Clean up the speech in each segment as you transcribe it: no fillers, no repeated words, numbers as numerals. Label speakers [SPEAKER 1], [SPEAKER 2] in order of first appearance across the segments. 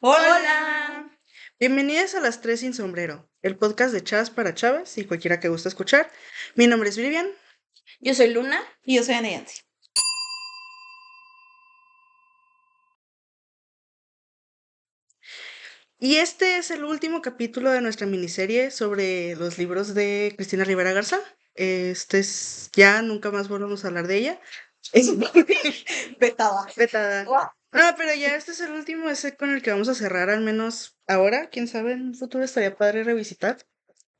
[SPEAKER 1] Hola.
[SPEAKER 2] Bienvenidas a Las Tres Sin Sombrero, el podcast de Chavas para Chavas y cualquiera que guste escuchar. Mi nombre es Vivian.
[SPEAKER 1] Yo soy Luna.
[SPEAKER 3] Y yo soy Anayansi.
[SPEAKER 2] Y este es el último capítulo de nuestra miniserie sobre los libros de Cristina Rivera Garza. Ya nunca más volvemos a hablar de ella.
[SPEAKER 3] Vetada.
[SPEAKER 2] Vetada.
[SPEAKER 3] Guau.
[SPEAKER 2] No, pero ya este es el último, ese con el que vamos a cerrar, al menos ahora. Quién sabe, en un futuro estaría padre revisitar.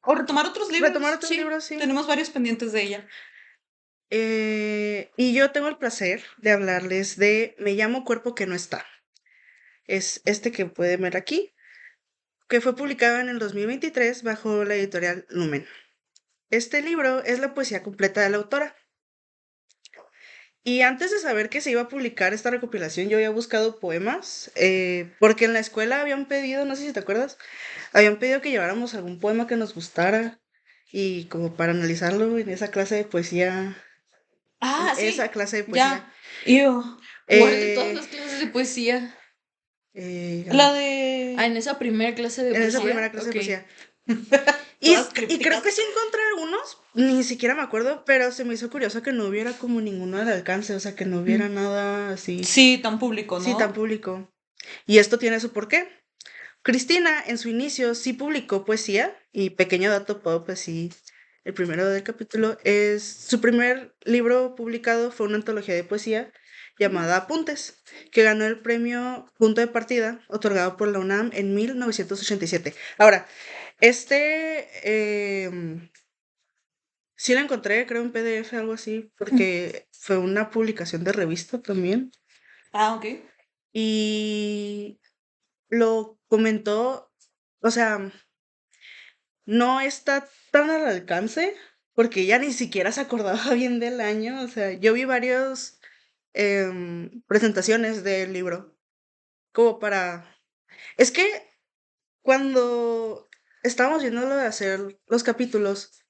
[SPEAKER 3] O retomar otros libros.
[SPEAKER 2] Retomar otros libros, sí.
[SPEAKER 3] Tenemos varios pendientes de ella.
[SPEAKER 2] Y yo tengo el placer de hablarles de Me llamo Cuerpo que no está. Es este que pueden ver aquí, que fue publicado en el 2023 bajo la editorial Lumen. Este libro es la poesía completa de la autora. Y antes de saber que se iba a publicar esta recopilación, yo había buscado poemas, porque en la escuela habían pedido, no sé si te acuerdas, habían pedido que lleváramos algún poema que nos gustara y como para analizarlo en esa clase de poesía.
[SPEAKER 3] Ah, sí.
[SPEAKER 2] Esa clase de poesía.
[SPEAKER 3] Ya. Yo.
[SPEAKER 1] ¿Cuál de todas
[SPEAKER 2] Eh,
[SPEAKER 1] las clases de poesía?
[SPEAKER 3] La de.
[SPEAKER 1] En esa primera clase de
[SPEAKER 2] en
[SPEAKER 1] poesía.
[SPEAKER 2] esa primera clase
[SPEAKER 1] Ok.
[SPEAKER 2] de poesía.
[SPEAKER 3] Todas
[SPEAKER 2] Y creo
[SPEAKER 3] crípticas.
[SPEAKER 2] que sí encontré algunos, ni siquiera me acuerdo, pero se me hizo curioso que no hubiera como ninguno al alcance, o sea, que no hubiera nada así,
[SPEAKER 3] Sí, tan público, ¿no?
[SPEAKER 2] sí, tan público. Y esto tiene su porqué. Cristina, en su inicio, sí publicó poesía, y pequeño dato pop, pues sí, el primero del capítulo, es su primer libro publicado fue una antología de poesía llamada Apuntes, que ganó el premio Punto de Partida, otorgado por la UNAM en 1987. Ahora, sí lo encontré, creo en PDF, algo así, porque fue una publicación de revista también.
[SPEAKER 3] Ah, ok.
[SPEAKER 2] Y lo comentó, o sea, no está tan al alcance, porque ella ni siquiera se acordaba bien del año. O sea, yo vi varias presentaciones del libro, como para... Es que cuando estábamos viendo lo de hacer los capítulos,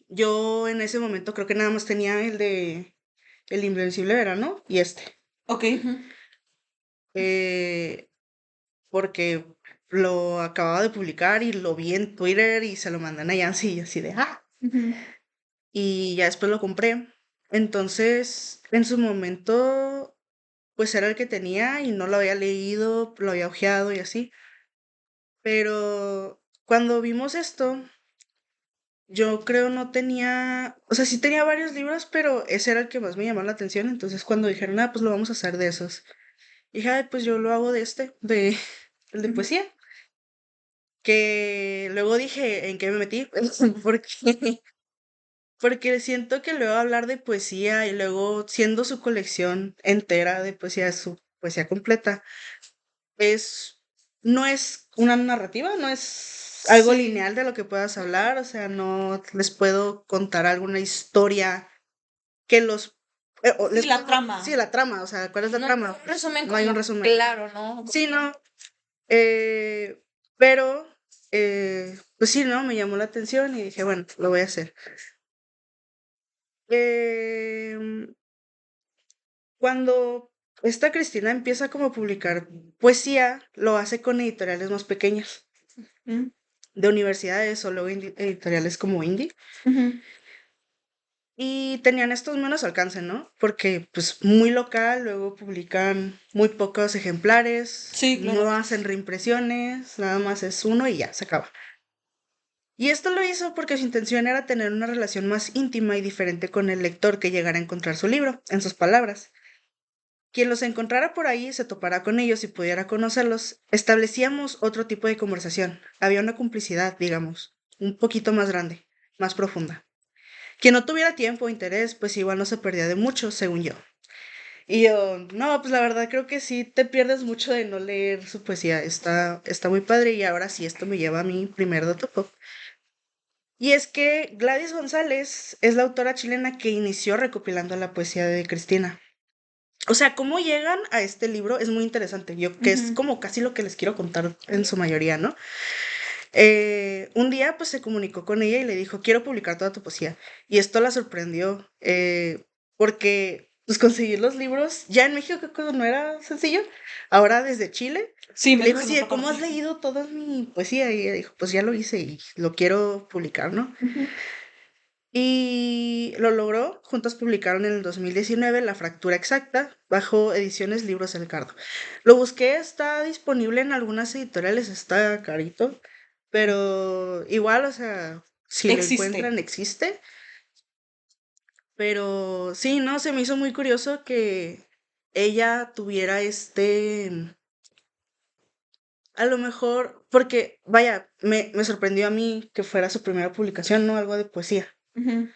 [SPEAKER 2] yo en ese momento creo que nada más tenía el de El Invencible Verano y este.
[SPEAKER 3] Ok.
[SPEAKER 2] Eh, porque lo acababa de publicar y lo vi en Twitter y se lo mandé a Yancy y así de ¡ah! Y ya después lo compré. Entonces, en su momento, pues era el que tenía y no lo había leído, lo había ojeado y así. Pero cuando vimos esto, yo creo no tenía, o sea, sí tenía varios libros, pero ese era el que más me llamó la atención. Entonces, cuando dijeron, ah, pues lo vamos a hacer de esos. Dije, ay, pues yo lo hago de de el de poesía. Que luego dije, ¿en qué me metí? Porque, porque siento que luego hablar de poesía y luego siendo su colección entera de poesía, su poesía completa, es, no es una narrativa, no es algo
[SPEAKER 3] Sí.
[SPEAKER 2] lineal de lo que puedas hablar, o sea, no les puedo contar alguna historia que los...
[SPEAKER 3] Sí, la trama.
[SPEAKER 2] Sí, la trama, o sea, ¿cuál es la
[SPEAKER 1] No,
[SPEAKER 2] trama?
[SPEAKER 1] un resumen
[SPEAKER 2] No hay un
[SPEAKER 1] como
[SPEAKER 2] resumen.
[SPEAKER 1] claro, ¿no?
[SPEAKER 2] Sí, no. Pero, pues sí, ¿no? Me llamó la atención y dije, bueno, lo voy a hacer. Em, Cuando esta Cristina empieza como a publicar poesía, lo hace con editoriales más pequeñas,
[SPEAKER 3] Mm.
[SPEAKER 2] de universidades o luego editoriales como indie. Y tenían estos menos alcance, ¿no? Porque pues muy local, luego publican muy pocos ejemplares,
[SPEAKER 3] Sí, claro.
[SPEAKER 2] no hacen reimpresiones, nada más es uno y ya, se acaba. Y esto lo hizo porque su intención era tener una relación más íntima y diferente con el lector que llegara a encontrar su libro, en sus palabras. Quien los encontrara por ahí se topará con ellos y pudiera conocerlos. Establecíamos otro tipo de conversación. Había una complicidad, digamos, un poquito más grande, más profunda. Quien no tuviera tiempo o interés, pues igual no se perdía de mucho, según yo. Y yo, no, pues la verdad creo que sí te pierdes mucho de no leer su poesía. Está muy padre y ahora sí, esto me lleva a mi primer dato pop. Y es que Gladys González es la autora chilena que inició recopilando la poesía de Cristina. O sea, cómo llegan a este libro es muy interesante, que es como casi lo que les quiero contar en su mayoría, ¿no? Un día pues se comunicó con ella y le dijo, quiero publicar toda tu poesía. Y esto la sorprendió, porque pues conseguir los libros. Ya en México creo que no era sencillo. Ahora desde Chile.
[SPEAKER 3] Sí,
[SPEAKER 2] Le digo
[SPEAKER 3] México es
[SPEAKER 2] así, de,
[SPEAKER 3] otra
[SPEAKER 2] ¿cómo has
[SPEAKER 3] parte.
[SPEAKER 2] leído toda mi poesía? Y ella dijo, pues ya lo hice y lo quiero publicar, ¿no?
[SPEAKER 3] Ujú.
[SPEAKER 2] Y lo logró. Juntos publicaron en el 2019 La Fractura Exacta, bajo Ediciones Libros del Cardo. Lo busqué, está disponible en algunas editoriales, está carito, pero igual, o sea, si lo
[SPEAKER 3] Existe.
[SPEAKER 2] encuentran, existe. Pero sí, no, se me hizo muy curioso que ella tuviera a lo mejor, porque, vaya, me sorprendió a mí que fuera su primera publicación, ¿no? Algo de poesía.
[SPEAKER 3] Ujú.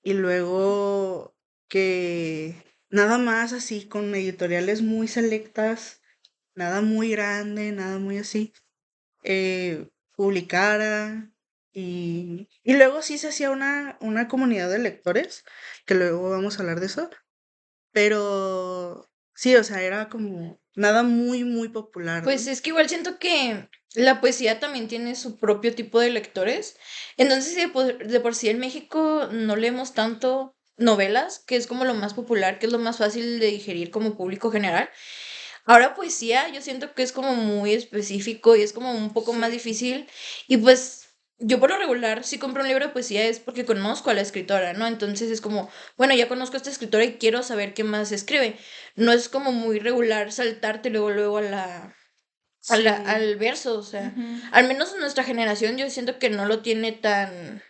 [SPEAKER 2] Y luego que nada más así, con editoriales muy selectas, nada muy grande, nada muy así, publicara. Y luego sí se hacía una comunidad de lectores, que luego vamos a hablar de eso, pero sí, o sea, era como nada muy, muy popular,
[SPEAKER 1] Pues
[SPEAKER 2] ¿no?
[SPEAKER 1] es que igual siento que la poesía también tiene su propio tipo de lectores. Entonces, si de por sí en México no leemos tanto novelas, que es como lo más popular, que es lo más fácil de digerir como público general. Ahora poesía, yo siento que es como muy específico y es como un poco más
[SPEAKER 2] Sí.
[SPEAKER 1] difícil. Y pues yo por lo regular, si compro un libro de poesía es porque conozco a la escritora, ¿no? Entonces es como, bueno, ya conozco a esta escritora y quiero saber qué más escribe. No es como muy regular saltarte luego a
[SPEAKER 2] Sí,
[SPEAKER 1] al verso, o sea,
[SPEAKER 3] Ujú.
[SPEAKER 1] al menos en nuestra generación yo siento que no lo tiene tan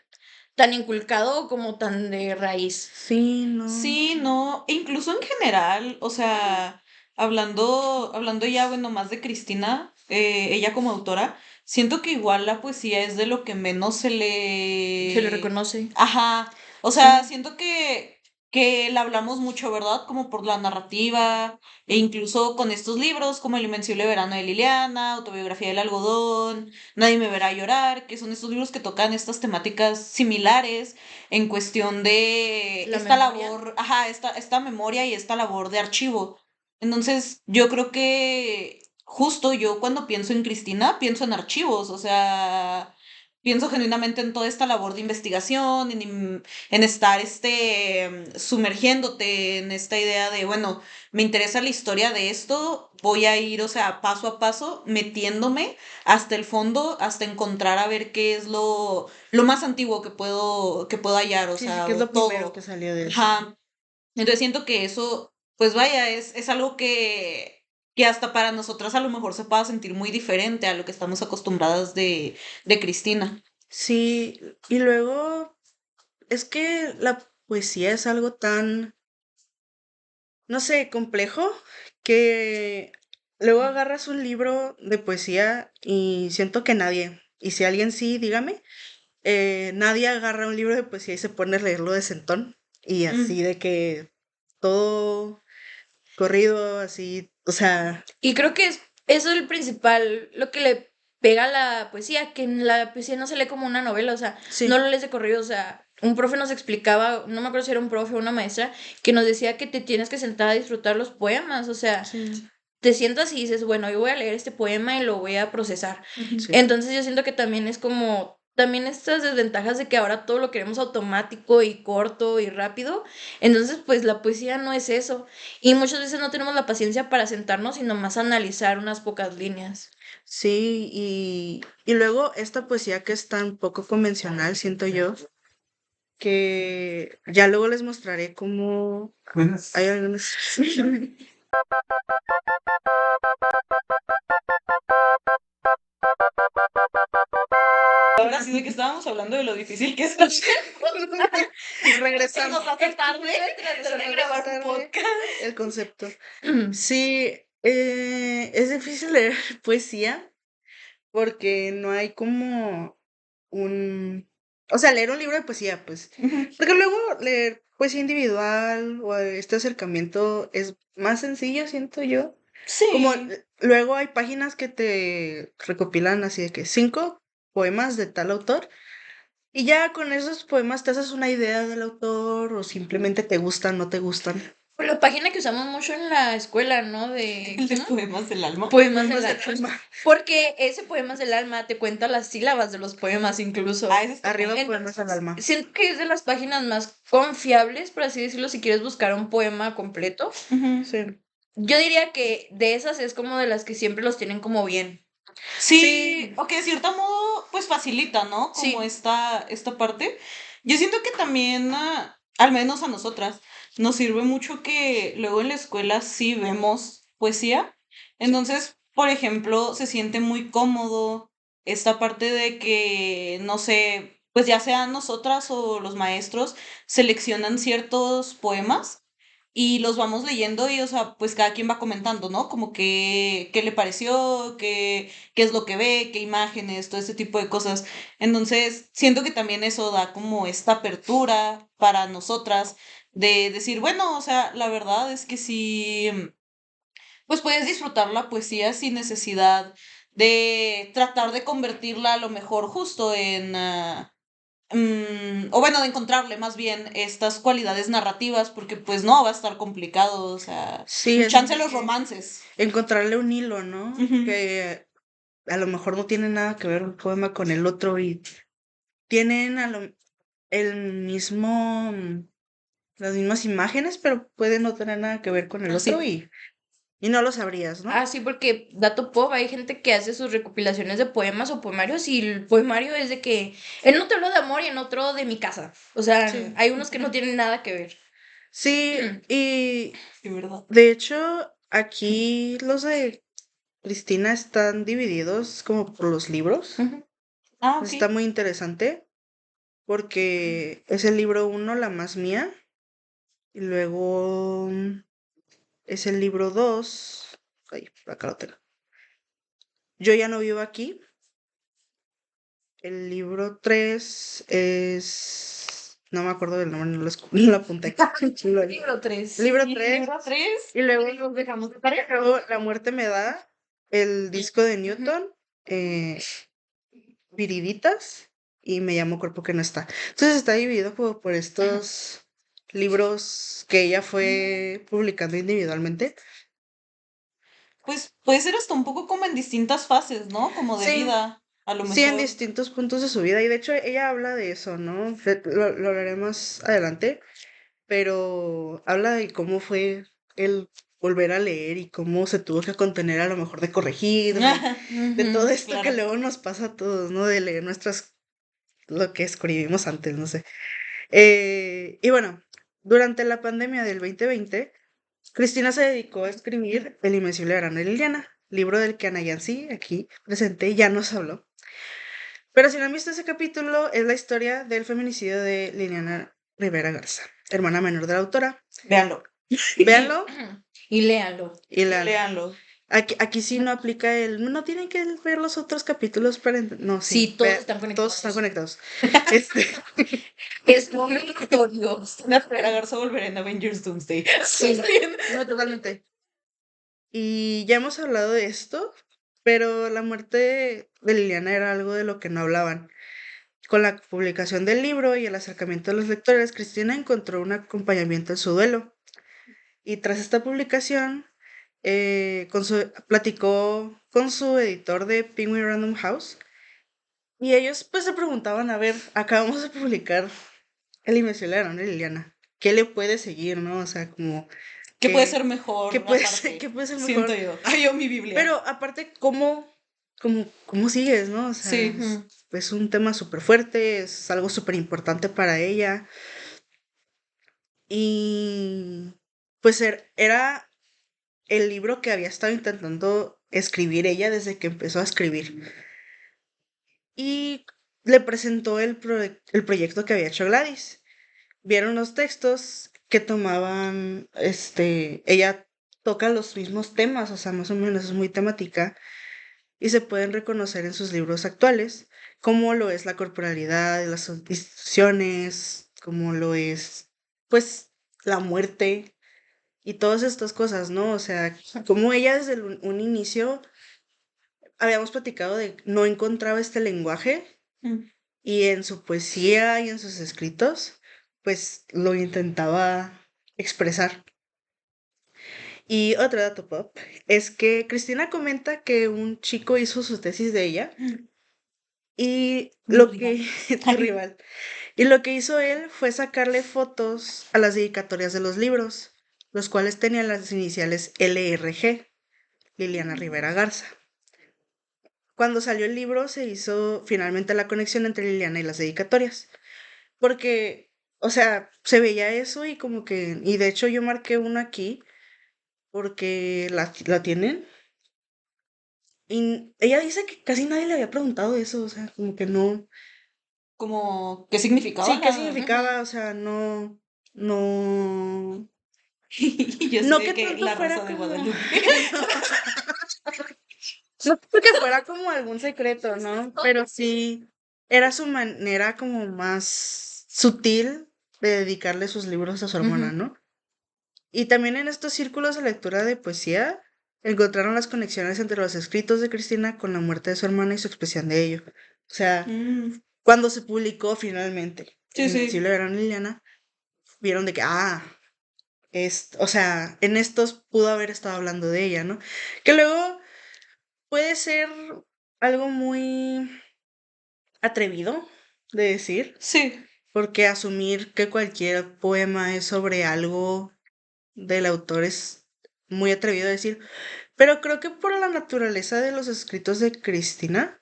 [SPEAKER 1] inculcado como tan de raíz.
[SPEAKER 2] sí, no.
[SPEAKER 3] Sí, no, e incluso en general, o sea, hablando ya, bueno, más de Cristina, ella como autora, siento que igual la poesía es de lo que menos se
[SPEAKER 1] Se le
[SPEAKER 3] le...
[SPEAKER 1] reconoce.
[SPEAKER 3] Ajá, o sea,
[SPEAKER 1] Sí.
[SPEAKER 3] siento que la hablamos mucho, ¿verdad? Como por la narrativa, e incluso con estos libros como El Invencible Verano de Liliana, Autobiografía del Algodón, Nadie me verá llorar, que son estos libros que tocan estas temáticas similares en cuestión de
[SPEAKER 1] La
[SPEAKER 3] esta
[SPEAKER 1] memoria.
[SPEAKER 3] labor, ajá, esta memoria y esta labor de archivo. Entonces, yo creo que justo yo cuando pienso en Cristina, pienso en archivos, o sea, pienso genuinamente en toda esta labor de investigación, en estar sumergiéndote en esta idea de, bueno, me interesa la historia de esto, voy a ir, o sea, paso a paso, metiéndome hasta el fondo, hasta encontrar a ver qué es lo más antiguo que puedo hallar, o
[SPEAKER 2] Sí, sí,
[SPEAKER 3] sea,
[SPEAKER 2] que es
[SPEAKER 3] o
[SPEAKER 2] lo primero
[SPEAKER 3] todo.
[SPEAKER 2] que salió de eso.
[SPEAKER 3] Ajá. Entonces siento que eso, pues vaya, es algo que hasta para nosotras a lo mejor se pueda sentir muy diferente a lo que estamos acostumbradas de Cristina.
[SPEAKER 2] Sí, y luego es que la poesía es algo tan, no sé, complejo, que luego agarras un libro de poesía y siento que nadie, y si alguien sí, dígame, nadie agarra un libro de poesía y se pone a leerlo de sentón, y
[SPEAKER 3] Mm.
[SPEAKER 2] así de que todo corrido, así, o sea,
[SPEAKER 1] Y creo que eso es el principal, lo que le pega a la poesía, que en la poesía no se lee como una novela, o sea, no
[SPEAKER 2] sí,
[SPEAKER 1] lo lees de corrido, o sea, un profe nos explicaba, no me acuerdo si era un profe o una maestra, que nos decía que te tienes que sentar a disfrutar los poemas, o sea,
[SPEAKER 2] sí,
[SPEAKER 1] te sientas y dices, bueno, yo voy a leer este poema y lo voy a procesar.
[SPEAKER 3] Ujú.
[SPEAKER 2] sí,
[SPEAKER 1] Entonces yo siento que también es como, también estas desventajas de que ahora todo lo queremos automático y corto y rápido. Entonces, pues la poesía no es eso. Y muchas veces no tenemos la paciencia para sentarnos y nomás analizar unas pocas líneas.
[SPEAKER 2] sí, y luego esta poesía que es tan poco convencional, siento yo, que ya luego les mostraré cómo hay algunos...
[SPEAKER 3] Ahora sí de que estábamos hablando de lo difícil que es hacer. Se
[SPEAKER 2] Regresamos.
[SPEAKER 3] nos hace tarde
[SPEAKER 2] Se
[SPEAKER 3] tratar de
[SPEAKER 2] nos hace
[SPEAKER 3] grabar un
[SPEAKER 2] tarde
[SPEAKER 3] podcast.
[SPEAKER 2] el concepto. Sí, es difícil leer poesía porque no hay como un... O sea, leer un libro de poesía, pues.
[SPEAKER 3] Ujú.
[SPEAKER 2] Porque luego leer poesía individual o este acercamiento es más sencillo, siento yo. Como
[SPEAKER 3] Sí.
[SPEAKER 2] luego hay páginas que te recopilan así de que 5 poemas de tal autor y ya con esos poemas te haces una idea del autor o simplemente te gustan, no te gustan.
[SPEAKER 1] La página que usamos mucho en la escuela, ¿no? De
[SPEAKER 3] El de
[SPEAKER 1] ¿cómo?
[SPEAKER 3] Poemas del Alma.
[SPEAKER 1] Poemas
[SPEAKER 2] Poemas
[SPEAKER 1] del
[SPEAKER 2] del
[SPEAKER 1] alma.
[SPEAKER 2] alma.
[SPEAKER 1] Porque ese Poemas del alma te cuenta las sílabas de los poemas incluso.
[SPEAKER 3] Ah, ese está
[SPEAKER 2] Arriba
[SPEAKER 3] padre.
[SPEAKER 2] poemas al alma.
[SPEAKER 1] Siento que es de las páginas más confiables, por así decirlo, si quieres buscar un poema completo.
[SPEAKER 3] Ujú.
[SPEAKER 2] Sí.
[SPEAKER 1] Yo diría que de esas es como de las que siempre los tienen como bien.
[SPEAKER 3] Sí, o que de cierto modo, pues facilita, ¿no? Como
[SPEAKER 1] Sí,
[SPEAKER 3] esta parte. Yo siento que también, al menos a nosotras, nos sirve mucho que luego en la escuela sí vemos poesía. Entonces, por ejemplo, se siente muy cómodo esta parte de que, no sé, pues ya sean nosotras o los maestros, seleccionan ciertos poemas y los vamos leyendo y, o sea, pues cada quien va comentando, ¿no? Como que, qué le pareció, qué es lo que ve, qué imágenes, todo ese tipo de cosas. Entonces, siento que también eso da como esta apertura para nosotras de decir, bueno, o sea, la verdad es que sí, pues puedes disfrutar la poesía sin necesidad de tratar de convertirla a lo mejor justo en... o bueno, de encontrarle más bien estas cualidades narrativas, porque pues no va a estar complicado, o sea,
[SPEAKER 2] Sí, es
[SPEAKER 3] chance los romances.
[SPEAKER 2] encontrarle un hilo, ¿no?
[SPEAKER 3] Ujú.
[SPEAKER 2] Que a lo mejor no tiene nada que ver un poema con el otro y tienen el mismo, las mismas imágenes, pero pueden no tener nada que ver con el otro
[SPEAKER 3] Así.
[SPEAKER 2] y no lo sabrías, ¿no?
[SPEAKER 1] ah, sí, porque dato pop, hay gente que hace sus recopilaciones de poemas o poemarios y el poemario es de que en uno te hablo de amor y en otro de mi casa. O sea,
[SPEAKER 2] Sí.
[SPEAKER 1] hay unos que no tienen nada que ver.
[SPEAKER 2] Sí, y
[SPEAKER 3] Sí, ¿verdad?
[SPEAKER 2] de hecho, aquí los de Cristina están divididos como por los libros.
[SPEAKER 1] Ujú.
[SPEAKER 3] Ah, ok.
[SPEAKER 2] Está muy interesante porque es el libro uno, La más mía, y luego es el libro 2. Ay, acá lo tengo. Yo ya no vivo aquí. El libro 3 es... No me acuerdo del nombre, no lo apunté.
[SPEAKER 1] Libro 3.
[SPEAKER 2] Libro
[SPEAKER 3] Sí,
[SPEAKER 2] 3.
[SPEAKER 3] libro 3.
[SPEAKER 2] Y luego
[SPEAKER 1] Los dejamos de tarea.
[SPEAKER 2] luego La muerte me da, el disco de Newton, Viriditas y Me llamo cuerpo que no está. Entonces está dividido como por estos libros que ella fue publicando individualmente.
[SPEAKER 3] Pues puede ser hasta un poco como en distintas fases, ¿no? Como de
[SPEAKER 2] Sí,
[SPEAKER 3] vida, a lo
[SPEAKER 2] sí, en
[SPEAKER 3] mejor.
[SPEAKER 2] distintos puntos de su vida. Y de hecho ella habla de eso, ¿no? Lo hablaré más adelante, pero habla de cómo fue el volver a leer y cómo se tuvo que contener a lo mejor de corregir, de todo
[SPEAKER 1] Ujú.
[SPEAKER 2] esto que
[SPEAKER 3] Claro.
[SPEAKER 2] luego nos pasa a todos, ¿no? De leer lo que escribimos antes, no sé. Y bueno, durante la pandemia del 2020, Cristina se dedicó a escribir El Invencible Verano de Liliana, libro del que Ana Yancy, aquí presente, ya nos habló. Pero si no han visto ese capítulo, es la historia del feminicidio de Liliana Rivera Garza, hermana menor de la autora.
[SPEAKER 3] Véanlo.
[SPEAKER 2] Véanlo
[SPEAKER 1] Y léalo.
[SPEAKER 2] y
[SPEAKER 3] Y
[SPEAKER 2] leanlo.
[SPEAKER 3] léanlo.
[SPEAKER 2] Aquí sí no aplica no tienen que ver los otros capítulos para no,
[SPEAKER 1] Sí,
[SPEAKER 2] sí,
[SPEAKER 1] todos están
[SPEAKER 2] todos están
[SPEAKER 1] conectados.
[SPEAKER 2] conectados. Este,
[SPEAKER 1] Es momento, Dios.
[SPEAKER 3] La Garza volverá en Avengers Doomsday.
[SPEAKER 1] Sí.
[SPEAKER 3] Bien.
[SPEAKER 2] no, totalmente. Y ya hemos hablado de esto, pero la muerte de Liliana era algo de lo que no hablaban. Con la publicación del libro y el acercamiento de los lectores, Cristina encontró un acompañamiento en su duelo. Y tras esta publicación, platicó con su editor de Penguin Random House. Y ellos pues se preguntaban, a ver, acabamos de publicar El Invencible de Ana Liliana. ¿Qué le puede seguir, no? O sea, como
[SPEAKER 3] ¿Qué puede
[SPEAKER 2] que,
[SPEAKER 3] ser mejor
[SPEAKER 2] qué
[SPEAKER 3] aparte?
[SPEAKER 2] puede ser
[SPEAKER 3] Siento
[SPEAKER 2] mejor.
[SPEAKER 3] yo. Ay, yo mi Biblia.
[SPEAKER 2] Pero aparte, ¿cómo sigues, no? O sea,
[SPEAKER 3] Sí.
[SPEAKER 2] es un tema súper fuerte, es algo súper importante para ella. Y pues era el libro que había estado intentando escribir ella desde que empezó a escribir. Y le presentó el proyecto que había hecho Gladys. Vieron los textos que tomaban, ella toca los mismos temas, o sea, más o menos es muy temática y se pueden reconocer en sus libros actuales, como lo es la corporalidad de las instituciones, como lo es, pues, la muerte y todas estas cosas, ¿no? O sea, como ella desde un inicio habíamos platicado de no encontraba este lenguaje
[SPEAKER 3] Mm.
[SPEAKER 2] y en su poesía y en sus escritos, pues lo intentaba expresar. Y otro dato pop es que Cristina comenta que un chico hizo su tesis de ella y
[SPEAKER 3] Mi
[SPEAKER 2] lo
[SPEAKER 3] rival.
[SPEAKER 2] que tu rival. Y lo que hizo él fue sacarle fotos a las dedicatorias de los libros, los cuales tenían las iniciales LRG, Liliana Rivera Garza. Cuando salió el libro se hizo finalmente la conexión entre Liliana y las dedicatorias, porque, o sea, se veía eso y como que, y de hecho yo marqué uno aquí porque la tienen. Y ella dice que casi nadie le había preguntado eso, o sea, como que no.
[SPEAKER 3] Como, ¿qué significaba
[SPEAKER 2] Sí, ¿qué
[SPEAKER 3] la...?
[SPEAKER 1] Ujú.
[SPEAKER 2] significaba? O sea, no, no,
[SPEAKER 3] Y yo sé
[SPEAKER 2] no
[SPEAKER 3] de
[SPEAKER 2] que
[SPEAKER 3] que
[SPEAKER 2] tanto
[SPEAKER 3] la
[SPEAKER 2] fuera
[SPEAKER 3] Rosa de
[SPEAKER 2] como,
[SPEAKER 3] Guadalupe.
[SPEAKER 2] no porque fuera como algún secreto, ¿no? Pero sí, era su manera como más sutil de dedicarle sus libros a su hermana,
[SPEAKER 1] Ujú.
[SPEAKER 2] ¿no? Y también en estos círculos de lectura de poesía encontraron las conexiones entre los escritos de Cristina con la muerte de su hermana y su expresión de ello. O sea,
[SPEAKER 3] Mm,
[SPEAKER 2] cuando se publicó finalmente
[SPEAKER 3] sí,
[SPEAKER 2] El
[SPEAKER 3] sí.
[SPEAKER 2] Invencible Verano de Liliana, vieron de que, o sea, en estos pudo haber estado hablando de ella, ¿no? Que luego puede ser algo muy atrevido de decir,
[SPEAKER 3] Sí.
[SPEAKER 2] porque asumir que cualquier poema es sobre algo del autor es muy atrevido de decir, pero creo que por la naturaleza de los escritos de Cristina,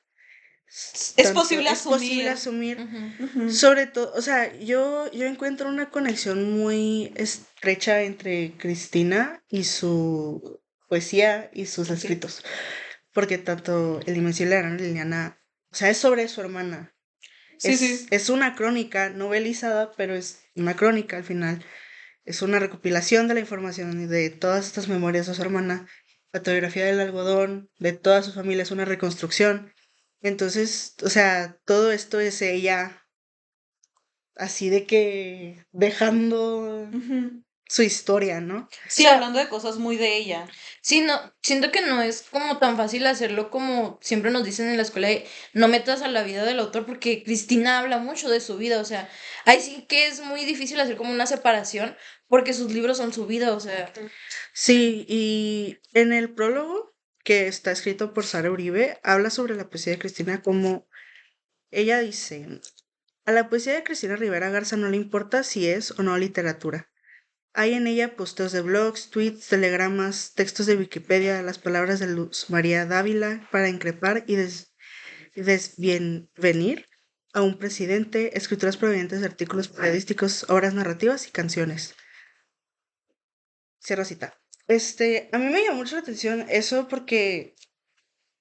[SPEAKER 3] Es
[SPEAKER 2] tanto
[SPEAKER 3] posible
[SPEAKER 2] es posible
[SPEAKER 3] asumir.
[SPEAKER 2] asumir,
[SPEAKER 1] Ujú.
[SPEAKER 3] Ujú.
[SPEAKER 2] sobre todo, o sea, yo encuentro una conexión muy estrecha entre Cristina y su poesía y sus
[SPEAKER 3] Ok.
[SPEAKER 2] escritos, porque tanto El Invencible de Ana Liliana, o sea, es sobre su hermana.
[SPEAKER 3] Sí,
[SPEAKER 2] Es,
[SPEAKER 3] sí.
[SPEAKER 2] es una crónica novelizada, pero es una crónica al final. Es una recopilación de la información de todas estas memorias de su hermana, la fotografía del algodón, de toda su familia, es una reconstrucción. Entonces, o sea, todo esto es ella así de que dejando
[SPEAKER 3] Ujú.
[SPEAKER 2] su historia, ¿no?
[SPEAKER 1] O
[SPEAKER 3] Sí,
[SPEAKER 1] sea,
[SPEAKER 3] hablando de cosas muy de ella.
[SPEAKER 1] sí, no, siento que no es como tan fácil hacerlo como siempre nos dicen en la escuela de no metas a la vida del autor porque Cristina habla mucho de su vida, o sea, ahí sí que es muy difícil hacer como una separación porque sus libros son su vida, o sea,
[SPEAKER 2] Sí, y en el prólogo, que está escrito por Sara Uribe, habla sobre la poesía de Cristina como ella dice, a la poesía de Cristina Rivera Garza no le importa si es o no literatura. Hay en ella posteos de blogs, tweets, telegramas, textos de Wikipedia, las palabras de Luz María Dávila para increpar y desbienvenir a un presidente, escrituras provenientes de artículos periodísticos, obras narrativas y canciones. Cierro cita. A mí me llamó mucho la atención eso porque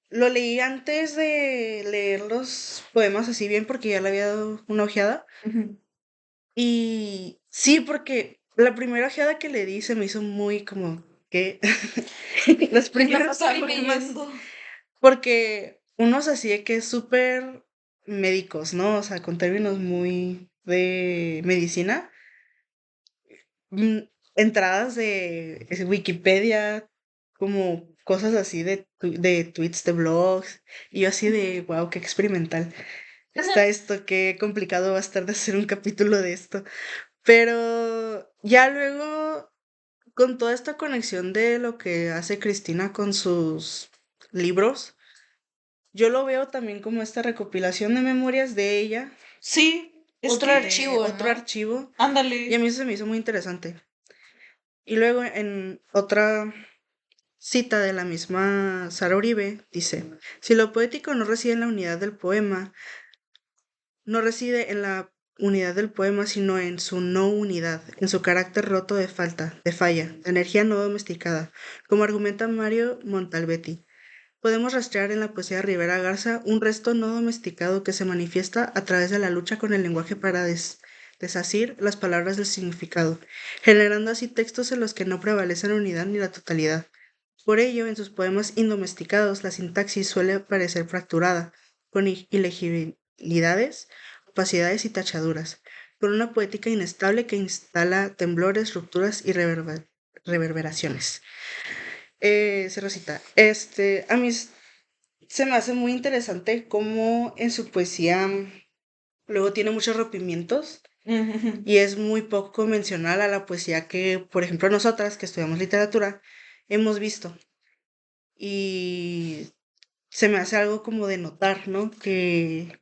[SPEAKER 2] lo leí antes de leer los poemas así bien porque ya le había dado una ojeada.
[SPEAKER 3] Ujú.
[SPEAKER 2] Y sí, porque la primera ojeada que le di se me hizo muy como que los
[SPEAKER 3] ¿Qué está
[SPEAKER 2] primeros
[SPEAKER 3] pasando?
[SPEAKER 2] poemas,
[SPEAKER 3] Leyendo.
[SPEAKER 2] porque unos así de que súper médicos, ¿no? O sea, con términos muy de medicina, mm, entradas de Wikipedia, como cosas así de tweets de blogs, y yo así de, wow, qué experimental está esto, qué complicado va a estar de hacer un capítulo de esto. Pero ya luego, con toda esta conexión de lo que hace Cristina con sus libros, yo lo veo también como esta recopilación de memorias de ella,
[SPEAKER 3] Sí, es
[SPEAKER 1] otro
[SPEAKER 3] que...
[SPEAKER 2] de
[SPEAKER 1] archivo,
[SPEAKER 2] otro
[SPEAKER 1] ¿no?
[SPEAKER 2] archivo, y a
[SPEAKER 3] Ándale.
[SPEAKER 2] mí eso se me hizo muy interesante. Y luego en otra cita de la misma Sara Uribe, dice, si lo poético no reside en la unidad del poema, no reside en la unidad del poema, sino en su no unidad, en su carácter roto de falta, de falla, de energía no domesticada, como argumenta Mario Montalbetti. Podemos rastrear en la poesía de Rivera Garza un resto no domesticado que se manifiesta a través de la lucha con el lenguaje para desasir las palabras del significado, generando así textos en los que no prevalece la unidad ni la totalidad. Por ello, en sus poemas indomesticados, la sintaxis suele parecer fracturada, con ilegibilidades, opacidades y tachaduras, con una poética inestable que instala temblores, rupturas y reverberaciones. Se recita. A mí se me hace muy interesante cómo en su poesía luego tiene muchos rompimientos
[SPEAKER 3] Ujú.
[SPEAKER 2] y es muy poco convencional a la poesía que, por ejemplo, nosotras que estudiamos literatura, hemos visto. Y se me hace algo como de notar, ¿no? Que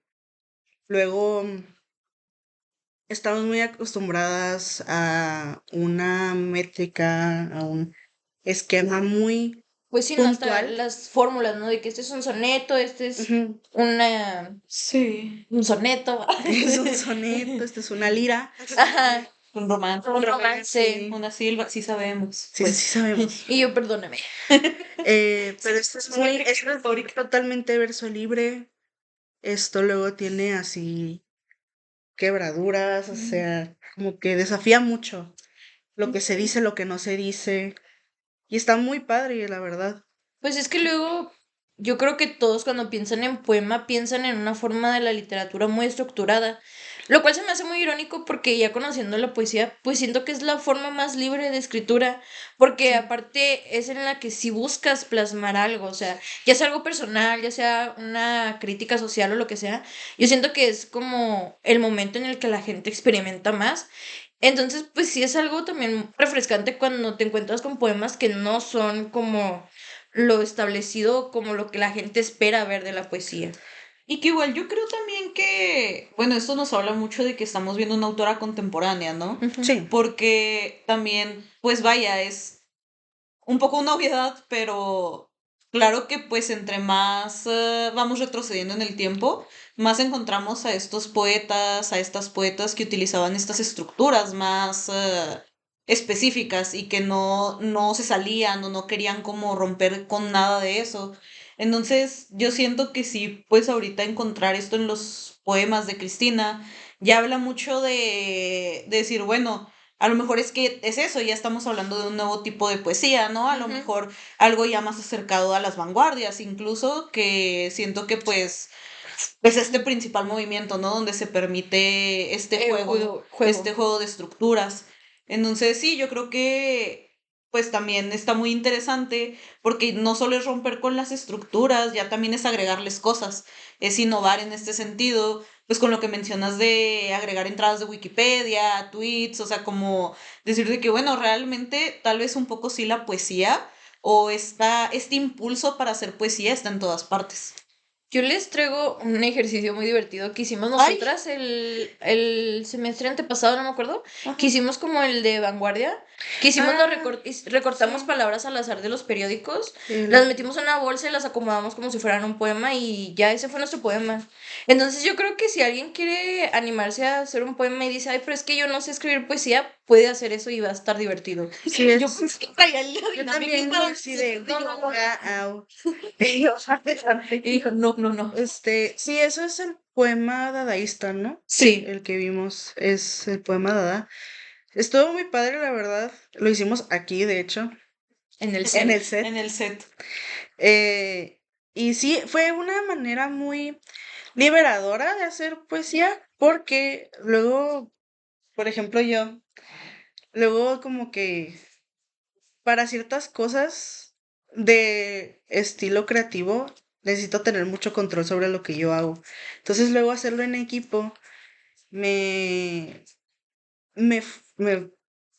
[SPEAKER 2] luego estamos muy acostumbradas a una métrica, a un esquema muy
[SPEAKER 1] Pues sí, no, hasta
[SPEAKER 2] puntual.
[SPEAKER 1] las fórmulas, ¿no? De que este es un soneto, este es
[SPEAKER 2] Ujú.
[SPEAKER 3] Sí.
[SPEAKER 1] un soneto.
[SPEAKER 2] Es un soneto, esto es una lira.
[SPEAKER 1] Ajá,
[SPEAKER 3] Un romance.
[SPEAKER 1] un romance.
[SPEAKER 2] Sí,
[SPEAKER 3] Una silva, sí sabemos.
[SPEAKER 2] sí,
[SPEAKER 3] Pues.
[SPEAKER 2] sí sabemos.
[SPEAKER 1] Y yo, perdóname.
[SPEAKER 2] Pero esto es muy, es totalmente verso libre. Esto luego tiene así quebraduras, o sea, como que desafía mucho lo que se dice, lo que no se dice. Y está muy padre, la verdad.
[SPEAKER 1] Pues es que luego yo creo que todos cuando piensan en poema piensan en una forma de la literatura muy estructurada, lo cual se me hace muy irónico porque ya conociendo la poesía, pues siento que es la forma más libre de escritura, porque
[SPEAKER 2] Sí.
[SPEAKER 1] aparte es en la que si buscas plasmar algo, o sea, ya sea algo personal, ya sea una crítica social o lo que sea, yo siento que es como el momento en el que la gente experimenta más. Entonces, pues sí es algo también refrescante cuando te encuentras con poemas que no son como lo establecido, como lo que la gente espera ver de la poesía.
[SPEAKER 3] Y que igual yo creo también que, bueno, esto nos habla mucho de que estamos viendo una autora contemporánea, ¿no?
[SPEAKER 1] Ujú.
[SPEAKER 2] Sí,
[SPEAKER 3] Porque también, pues vaya, es un poco una obviedad, pero claro que pues entre más vamos retrocediendo en el tiempo, más encontramos a estos poetas, a estas poetas que utilizaban estas estructuras más específicas y que no se salían o no querían como romper con nada de eso. Entonces yo siento que sí, pues ahorita encontrar esto en los poemas de Cristina ya habla mucho de decir, bueno, a lo mejor es que es eso, ya estamos hablando de un nuevo tipo de poesía, ¿no? A lo
[SPEAKER 1] Ujú.
[SPEAKER 3] mejor algo ya más acercado a las vanguardias, incluso que siento que pues es este principal movimiento, ¿no? Donde se permite este
[SPEAKER 1] Juego.
[SPEAKER 3] juego de estructuras. Entonces sí, yo creo que pues también está muy interesante porque no solo es romper con las estructuras, ya también es agregarles cosas, es innovar en este sentido pues con lo que mencionas de agregar entradas de Wikipedia, tweets, o sea, como decir de que, bueno, realmente tal vez un poco sí la poesía o este impulso para hacer poesía está en todas partes.
[SPEAKER 1] Yo les traigo un ejercicio muy divertido que hicimos
[SPEAKER 3] Ay,
[SPEAKER 1] nosotras el semestre antepasado, no me acuerdo, que
[SPEAKER 3] ajá.
[SPEAKER 1] hicimos como el de vanguardia, que hicimos
[SPEAKER 2] Ah,
[SPEAKER 1] recortamos
[SPEAKER 3] Sí.
[SPEAKER 1] palabras al azar de los periódicos, las
[SPEAKER 2] el,
[SPEAKER 1] metimos en una bolsa y las acomodamos como si fueran un poema y ya ese fue nuestro poema. Entonces yo creo que si alguien quiere animarse a hacer un poema y dice, ay, pero es que yo no sé escribir poesía, puede hacer eso y va a estar divertido.
[SPEAKER 2] sí
[SPEAKER 3] Yo
[SPEAKER 2] es.
[SPEAKER 3] pensé que traía la
[SPEAKER 2] Yo
[SPEAKER 3] dinámica
[SPEAKER 2] también,
[SPEAKER 3] para
[SPEAKER 2] así de,
[SPEAKER 3] y yo,
[SPEAKER 2] au. Y yo,
[SPEAKER 1] Y dijo, no, no, no.
[SPEAKER 2] Sí, eso es el poema dadaísta, ¿no?
[SPEAKER 3] Sí,
[SPEAKER 2] El que vimos es el poema dada. Estuvo muy padre, la verdad. Lo hicimos aquí, de hecho,
[SPEAKER 1] En el
[SPEAKER 2] en
[SPEAKER 1] set.
[SPEAKER 2] el set.
[SPEAKER 3] en el set.
[SPEAKER 2] Eh, y sí, fue una manera muy liberadora de hacer poesía, porque luego, por ejemplo, luego como que para ciertas cosas de estilo creativo, necesito tener mucho control sobre lo que yo hago. Entonces luego hacerlo en equipo me, me,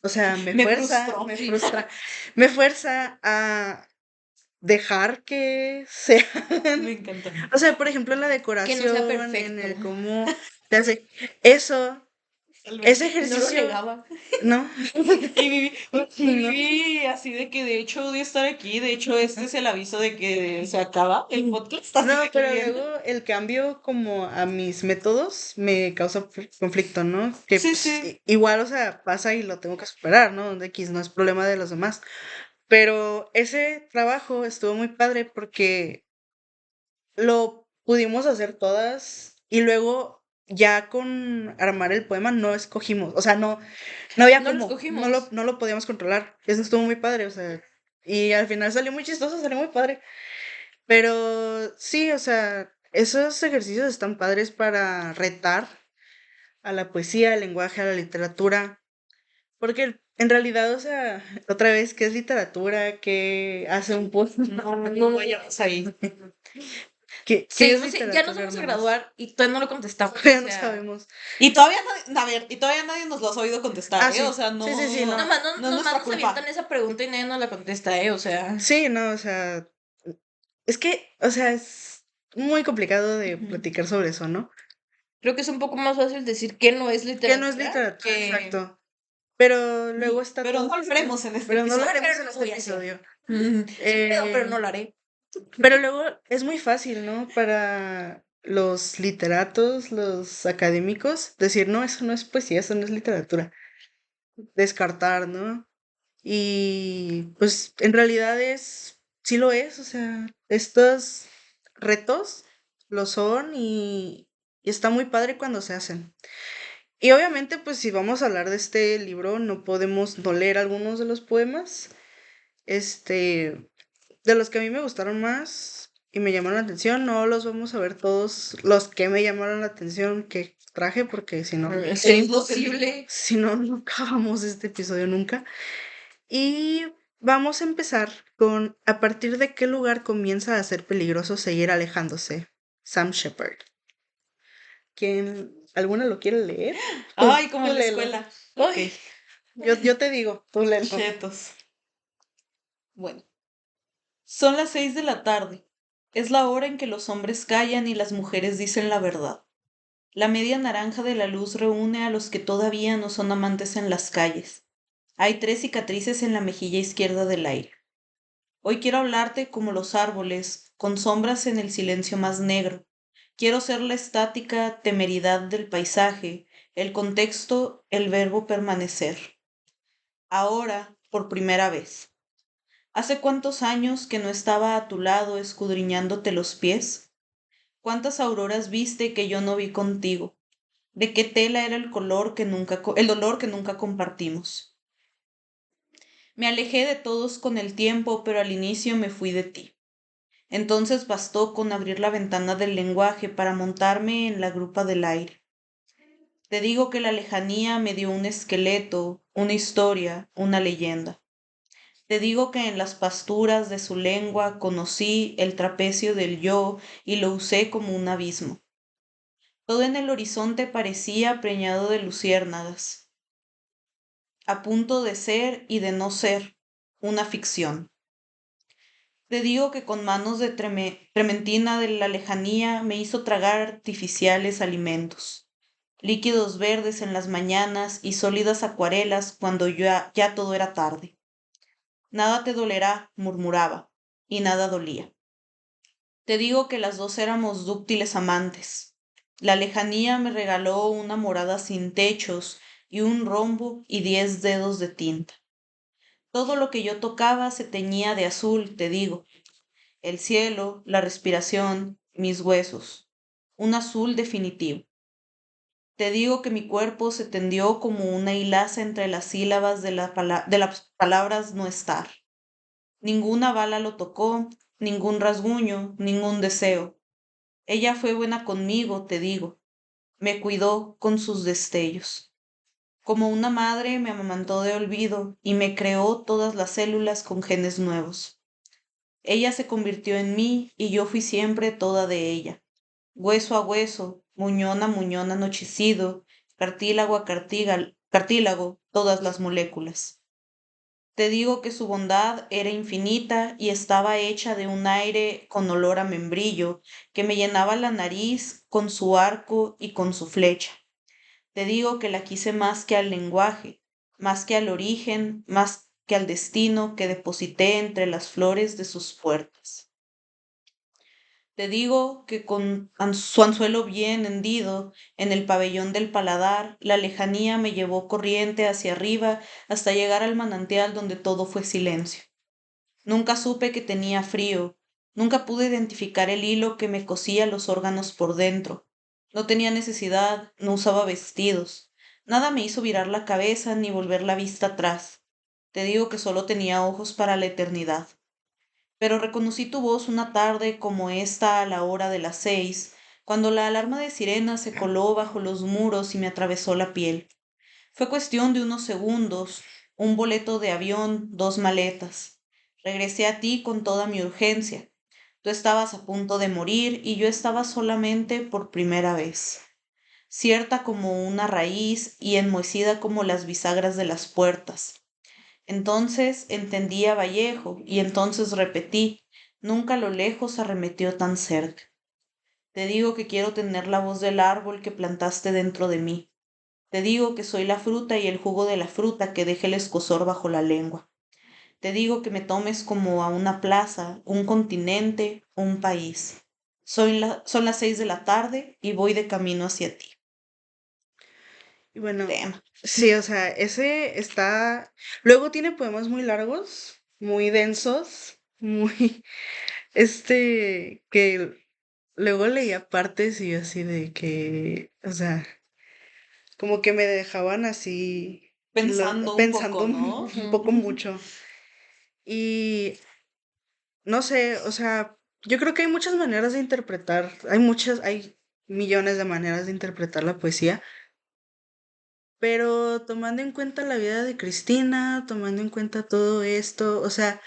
[SPEAKER 2] o sea,
[SPEAKER 3] Me frustró.
[SPEAKER 2] me frustra, me fuerza a dejar que sea.
[SPEAKER 3] Me encanta.
[SPEAKER 2] O sea, por ejemplo, en la
[SPEAKER 1] Que no sea
[SPEAKER 2] decoración, en
[SPEAKER 1] perfecto.
[SPEAKER 2] el cómo te hace eso, ese
[SPEAKER 1] Y no lo
[SPEAKER 2] ejercicio,
[SPEAKER 1] negaba.
[SPEAKER 2] ¿no?
[SPEAKER 3] Y
[SPEAKER 2] No.
[SPEAKER 3] Vivi así de que de hecho odio estar aquí, de hecho este es el aviso de que se acaba el podcast, así
[SPEAKER 2] No,
[SPEAKER 3] de que
[SPEAKER 2] pero
[SPEAKER 3] bien.
[SPEAKER 2] luego el cambio como a mis métodos me causa conflicto, ¿no? Que
[SPEAKER 3] Sí,
[SPEAKER 2] pues,
[SPEAKER 3] sí.
[SPEAKER 2] igual, o sea, pasa y lo tengo que superar, ¿no? Donde X no es problema de los demás. Pero ese trabajo estuvo muy padre porque lo pudimos hacer todas y luego ya con armar el poema no escogimos, o sea, no había
[SPEAKER 1] No lo
[SPEAKER 2] cómo,
[SPEAKER 1] escogimos.
[SPEAKER 2] no lo podíamos controlar. Eso estuvo muy padre, o sea, y al final salió muy chistoso, salió muy padre. Pero sí, o sea, esos ejercicios están padres para retar a la poesía, al lenguaje, a la literatura, porque en realidad, o sea, otra vez, ¿qué es literatura? ¿Qué hace un poema?
[SPEAKER 3] No, no vayamos ahí.
[SPEAKER 2] ¿Qué
[SPEAKER 1] Sí,
[SPEAKER 2] es
[SPEAKER 1] pues sí, ya nos
[SPEAKER 2] literatura,
[SPEAKER 1] vamos a
[SPEAKER 2] hermanos?
[SPEAKER 1] graduar y todavía no lo contestamos.
[SPEAKER 2] Todavía
[SPEAKER 1] O
[SPEAKER 2] no
[SPEAKER 1] sea,
[SPEAKER 2] sabemos.
[SPEAKER 3] Y todavía nadie nos lo has oído contestar,
[SPEAKER 2] Ah,
[SPEAKER 3] ¿eh?
[SPEAKER 2] sí.
[SPEAKER 3] O sea,
[SPEAKER 2] Sí, no.
[SPEAKER 1] nomás,
[SPEAKER 3] no es
[SPEAKER 1] nomás
[SPEAKER 3] nuestra
[SPEAKER 1] nos avientan
[SPEAKER 3] culpa.
[SPEAKER 1] esa pregunta y nadie nos la contesta, O sea,
[SPEAKER 2] Sí, no, o sea, es que, o sea, es muy complicado de
[SPEAKER 3] Ujú.
[SPEAKER 2] platicar sobre eso, ¿no?
[SPEAKER 1] creo que es un poco más fácil decir que no es
[SPEAKER 2] Que no es
[SPEAKER 1] literatura
[SPEAKER 2] literatura,
[SPEAKER 1] que...
[SPEAKER 2] exacto. Pero luego está
[SPEAKER 3] Pero
[SPEAKER 2] todo
[SPEAKER 3] no lo
[SPEAKER 2] esto.
[SPEAKER 3] haremos en este
[SPEAKER 2] Pero no lo
[SPEAKER 3] episodio.
[SPEAKER 2] haremos
[SPEAKER 1] Pero
[SPEAKER 2] en
[SPEAKER 1] no
[SPEAKER 2] este
[SPEAKER 1] voy a hacer.
[SPEAKER 2] episodio.
[SPEAKER 1] Sí puedo, pero no
[SPEAKER 2] Eh,
[SPEAKER 1] lo haré.
[SPEAKER 2] pero luego es muy fácil, ¿no? Para los literatos, los académicos, decir, no, eso no es poesía, eso no es literatura. Descartar, ¿no? Y pues en realidad sí lo es, o sea, estos retos lo son y está muy padre cuando se hacen. Y obviamente, pues si vamos a hablar de este libro, no podemos no leer algunos de los poemas. De los que a mí me gustaron más y me llamaron la atención, no los vamos a ver todos los que me llamaron la atención que traje, porque si no,
[SPEAKER 1] Sería
[SPEAKER 3] Todos los del
[SPEAKER 1] imposible.
[SPEAKER 2] si no, no acabamos este episodio nunca. Y vamos a empezar con a partir de qué lugar comienza a ser peligroso seguir alejándose. Sam Shepard. ¿Alguna lo quiere leer?
[SPEAKER 3] Ay, como
[SPEAKER 2] Tú
[SPEAKER 3] en la
[SPEAKER 2] léelo.
[SPEAKER 3] escuela. Ok,
[SPEAKER 1] Ay,
[SPEAKER 2] Yo te digo, tú léelo.
[SPEAKER 3] chetos. Bueno, son las 6 de la tarde. Es la hora en que los hombres callan y las mujeres dicen la verdad. La media naranja de la luz reúne a los que todavía no son amantes en las calles. Hay 3 cicatrices en la mejilla izquierda del aire. Hoy quiero hablarte como los árboles, con sombras en el silencio más negro. Quiero ser la estática temeridad del paisaje, el contexto, el verbo permanecer. Ahora, por primera vez. ¿Hace cuántos años que no estaba a tu lado escudriñándote los pies? ¿Cuántas auroras viste que yo no vi contigo? ¿De qué tela era el color que el dolor que nunca compartimos? Me alejé de todos con el tiempo, pero al inicio me fui de ti. Entonces bastó con abrir la ventana del lenguaje para montarme en la grupa del aire. Te digo que la lejanía me dio un esqueleto, una historia, una leyenda. Te digo que en las pasturas de su lengua conocí el trapecio del yo y lo usé como un abismo. Todo en el horizonte parecía preñado de luciérnagas, a punto de ser y de no ser una ficción. Te digo que con manos de trementina de la lejanía me hizo tragar artificiales alimentos, líquidos verdes en las mañanas y sólidas acuarelas cuando ya todo era tarde. Nada te dolerá, murmuraba, y nada dolía. Te digo que las dos éramos dúctiles amantes. La lejanía me regaló una morada sin techos y un rombo y 10 dedos de tinta. Todo lo que yo tocaba se teñía de azul, te digo, el cielo, la respiración, mis huesos, un azul definitivo. Te digo que mi cuerpo se tendió como una hilaza entre las sílabas de las palabras no estar. Ninguna bala lo tocó, ningún rasguño, ningún deseo. Ella fue buena conmigo, te digo. Me cuidó con sus destellos. Como una madre me amamantó de olvido y me creó todas las células con genes nuevos. Ella se convirtió en mí y yo fui siempre toda de ella. Hueso a hueso, muñón a muñón anochecido, cartílago a cartílago, todas las moléculas. Te digo que su bondad era infinita y estaba hecha de un aire con olor a membrillo que me llenaba la nariz con su arco y con su flecha. Te digo que la quise más que al lenguaje, más que al origen, más que al destino que deposité entre las flores de sus puertas. Te digo que con su anzuelo bien hendido en el pabellón del paladar, la lejanía me llevó corriente hacia arriba hasta llegar al manantial donde todo fue silencio. Nunca supe que tenía frío, nunca pude identificar el hilo que me cosía los órganos por dentro. No tenía necesidad, no usaba vestidos. Nada me hizo virar la cabeza ni volver la vista atrás. Te digo que solo tenía ojos para la eternidad. Pero reconocí tu voz una tarde como esta a la hora de las 6, cuando la alarma de sirena se coló bajo los muros y me atravesó la piel. Fue cuestión de unos segundos, un boleto de avión, 2 maletas. Regresé a ti con toda mi urgencia. Tu Tú estabas a punto de morir y yo estaba solamente por primera vez, cierta como una raíz y enmohecida como las bisagras de las puertas. Entonces entendí a Vallejo y entonces repetí, nunca lo lejos arremetió tan cerca. Te digo que quiero tener la voz del árbol que plantaste dentro de mí. Te digo que soy la fruta y el jugo de la fruta que deja el escozor bajo la lengua. Te digo que me tomes como a una plaza, un continente, un país. Son las 6 de la tarde y voy de camino hacia ti.
[SPEAKER 2] Y bueno,
[SPEAKER 3] Tema.
[SPEAKER 2] sí, o sea, ese está... Luego tiene poemas muy largos, muy densos, muy... que luego leía partes y yo así de que, o sea, como que me dejaban así
[SPEAKER 3] Pensando un
[SPEAKER 2] pensando
[SPEAKER 3] poco, ¿no?
[SPEAKER 2] un poco mucho. Y no sé, o sea, yo creo que hay muchas maneras de interpretar, hay millones de maneras de interpretar la poesía, pero tomando en cuenta la vida de Cristina, tomando en cuenta todo esto, o sea,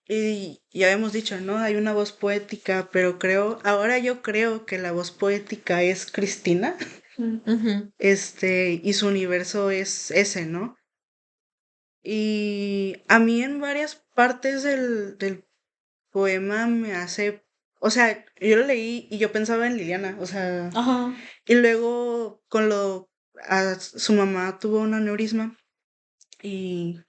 [SPEAKER 2] y ya hemos dicho, ¿no? Hay una voz poética, pero ahora yo creo que la voz poética es Cristina,
[SPEAKER 1] Ujú.
[SPEAKER 2] y su universo es ese, ¿no? Y a mí en varias partes del poema me hace, o sea, yo lo leí y yo pensaba en Liliana, o sea,
[SPEAKER 3] Ajá.
[SPEAKER 2] y luego su mamá tuvo un aneurisma y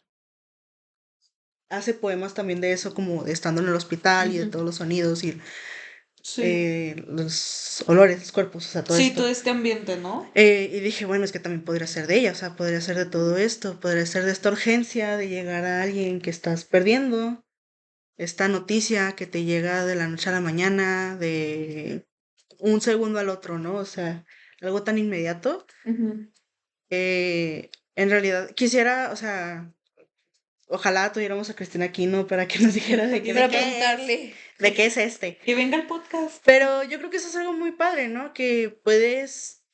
[SPEAKER 2] hace poemas también de eso, como de estando en el hospital y de
[SPEAKER 1] Ujú.
[SPEAKER 2] todos los sonidos y
[SPEAKER 3] Sí.
[SPEAKER 2] los olores, los cuerpos, o sea, todo
[SPEAKER 3] Sí,
[SPEAKER 2] esto.
[SPEAKER 3] todo este ambiente, ¿no?
[SPEAKER 2] Y dije, bueno, es que también podría ser de ella, o sea, podría ser de todo esto, podría ser de esta urgencia de llegar a alguien que estás perdiendo, esta noticia que te llega de la noche a la mañana, de un segundo al otro, ¿no? O sea, algo tan inmediato.
[SPEAKER 3] Ujú.
[SPEAKER 2] En realidad, quisiera, o sea, ojalá tuviéramos a Cristina Aquino para que nos dijera
[SPEAKER 3] Para que
[SPEAKER 2] de
[SPEAKER 1] Para
[SPEAKER 2] qué es,
[SPEAKER 1] preguntarle.
[SPEAKER 2] de qué es este.
[SPEAKER 3] Que venga el podcast.
[SPEAKER 2] Pero yo creo que eso es algo muy padre, ¿no? Que puedes,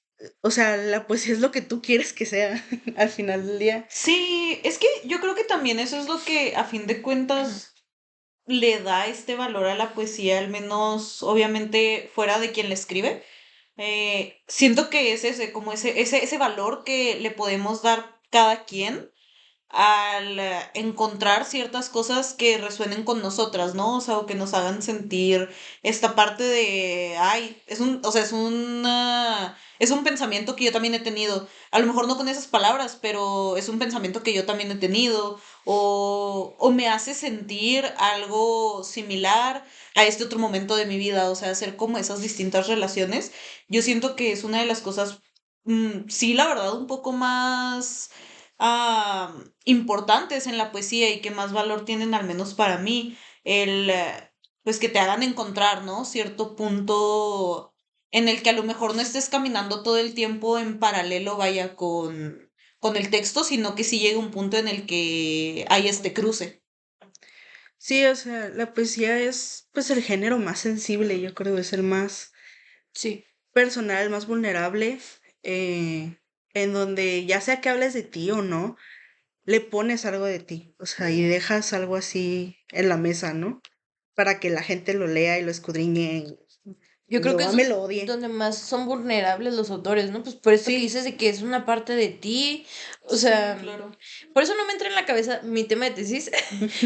[SPEAKER 2] o sea, la poesía es lo que tú quieres que sea al final del día.
[SPEAKER 3] Sí, es que yo creo que también eso es lo que a fin de cuentas le da este valor a la poesía, al menos obviamente fuera de quien la escribe. Siento que es ese, como ese valor que le podemos dar cada quien al encontrar ciertas cosas que resuenen con nosotras, ¿no? O sea, o que nos hagan sentir esta parte de, ay, o sea, es un pensamiento que yo también he tenido. A lo mejor no con esas palabras, pero es un pensamiento que yo también he tenido. O me hace sentir algo similar a este otro momento de mi vida. O sea, hacer como esas distintas relaciones. Yo siento que es una de las cosas, sí, la verdad, un poco más ah, importantes en la poesía y que más valor tienen, al menos para mí, pues que te hagan encontrar, ¿no? Cierto punto en el que a lo mejor no estés caminando todo el tiempo en paralelo, vaya, con el texto, sino que sí llega un punto en el que hay este cruce.
[SPEAKER 2] Sí, o sea, la poesía es pues el género más sensible, yo creo, es el más
[SPEAKER 1] Sí.
[SPEAKER 2] personal, el más vulnerable, en donde ya sea que hables de ti o no, le pones algo de ti, o sea, y dejas algo así en la mesa, ¿no? Para que la gente lo lea y lo escudriñe
[SPEAKER 1] Yo
[SPEAKER 2] y
[SPEAKER 1] creo
[SPEAKER 2] lo
[SPEAKER 1] que es
[SPEAKER 2] ame, lo odie.
[SPEAKER 1] donde más son vulnerables los autores, ¿no? Pues por esto que
[SPEAKER 2] Sí,
[SPEAKER 1] dices de que es una parte de ti, o
[SPEAKER 3] Sí,
[SPEAKER 1] sea,
[SPEAKER 3] claro.
[SPEAKER 1] por eso no me entra en la cabeza mi tema de tesis,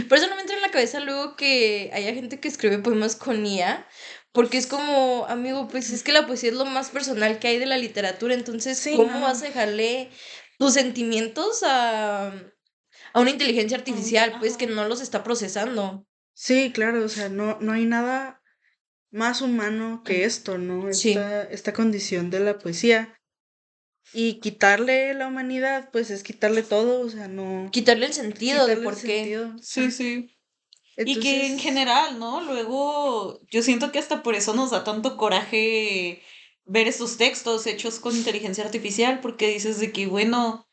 [SPEAKER 1] por eso no me entra en la cabeza luego que haya gente que escribe poemas con IA, porque es como, amigo, pues es que la poesía es lo más personal que hay de la literatura, entonces,
[SPEAKER 2] sí,
[SPEAKER 1] ¿cómo
[SPEAKER 2] no.
[SPEAKER 1] vas a dejarle tus sentimientos a una inteligencia artificial, pues que
[SPEAKER 3] Ajá.
[SPEAKER 1] no los está procesando?
[SPEAKER 2] Sí, claro, o sea, no hay nada más humano que esto, ¿no?
[SPEAKER 1] Sí,
[SPEAKER 2] Esta condición de la poesía. Y quitarle la humanidad, pues es quitarle todo, o sea, no,
[SPEAKER 1] quitarle el sentido de
[SPEAKER 2] quitarle el
[SPEAKER 1] por qué.
[SPEAKER 2] sentido.
[SPEAKER 3] Sí, sí. Y que en
[SPEAKER 2] Entonces,
[SPEAKER 3] general, ¿no? Luego, yo siento que hasta por eso nos da tanto coraje ver estos textos hechos con inteligencia artificial, porque dices de que, bueno,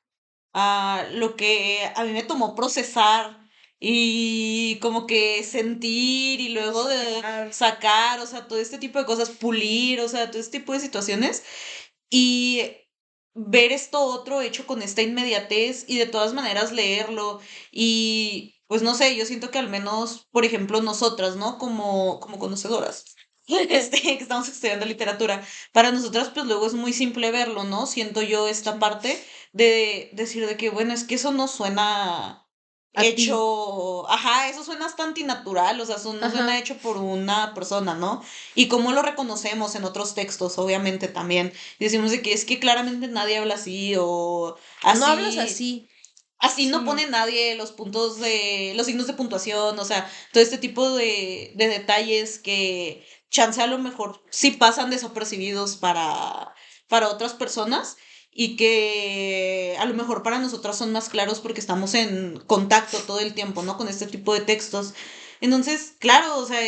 [SPEAKER 3] lo que a mí me tomó procesar y como que sentir y luego de
[SPEAKER 2] sacar,
[SPEAKER 3] sacar, o sea, todo este tipo de cosas, pulir, o sea, todo este tipo de situaciones y ver esto otro hecho con esta inmediatez y de todas maneras leerlo y pues no sé, yo siento que al menos, por ejemplo, nosotras, ¿no? Como conocedoras, que estamos estudiando literatura, para nosotras pues luego es muy simple verlo, ¿no? Siento yo esta parte de decir de que, bueno, es que eso no suena
[SPEAKER 1] A ti.
[SPEAKER 3] hecho, ajá, eso suena hasta antinatural, o sea, eso no suena
[SPEAKER 1] Ajá.
[SPEAKER 3] hecho por una persona, ¿no? Y cómo lo reconocemos en otros textos, obviamente también. Y decimos de que es que claramente nadie habla así o
[SPEAKER 1] No hablas
[SPEAKER 3] así.
[SPEAKER 1] así.
[SPEAKER 3] Así no
[SPEAKER 2] Sí.
[SPEAKER 3] pone nadie los puntos de, los signos de puntuación, o sea, todo este tipo de detalles que chance a lo mejor sí pasan desapercibidos para otras personas y que a lo mejor para nosotras son más claros porque estamos en contacto todo el tiempo, ¿no? Con este tipo de textos. Entonces, claro, o sea,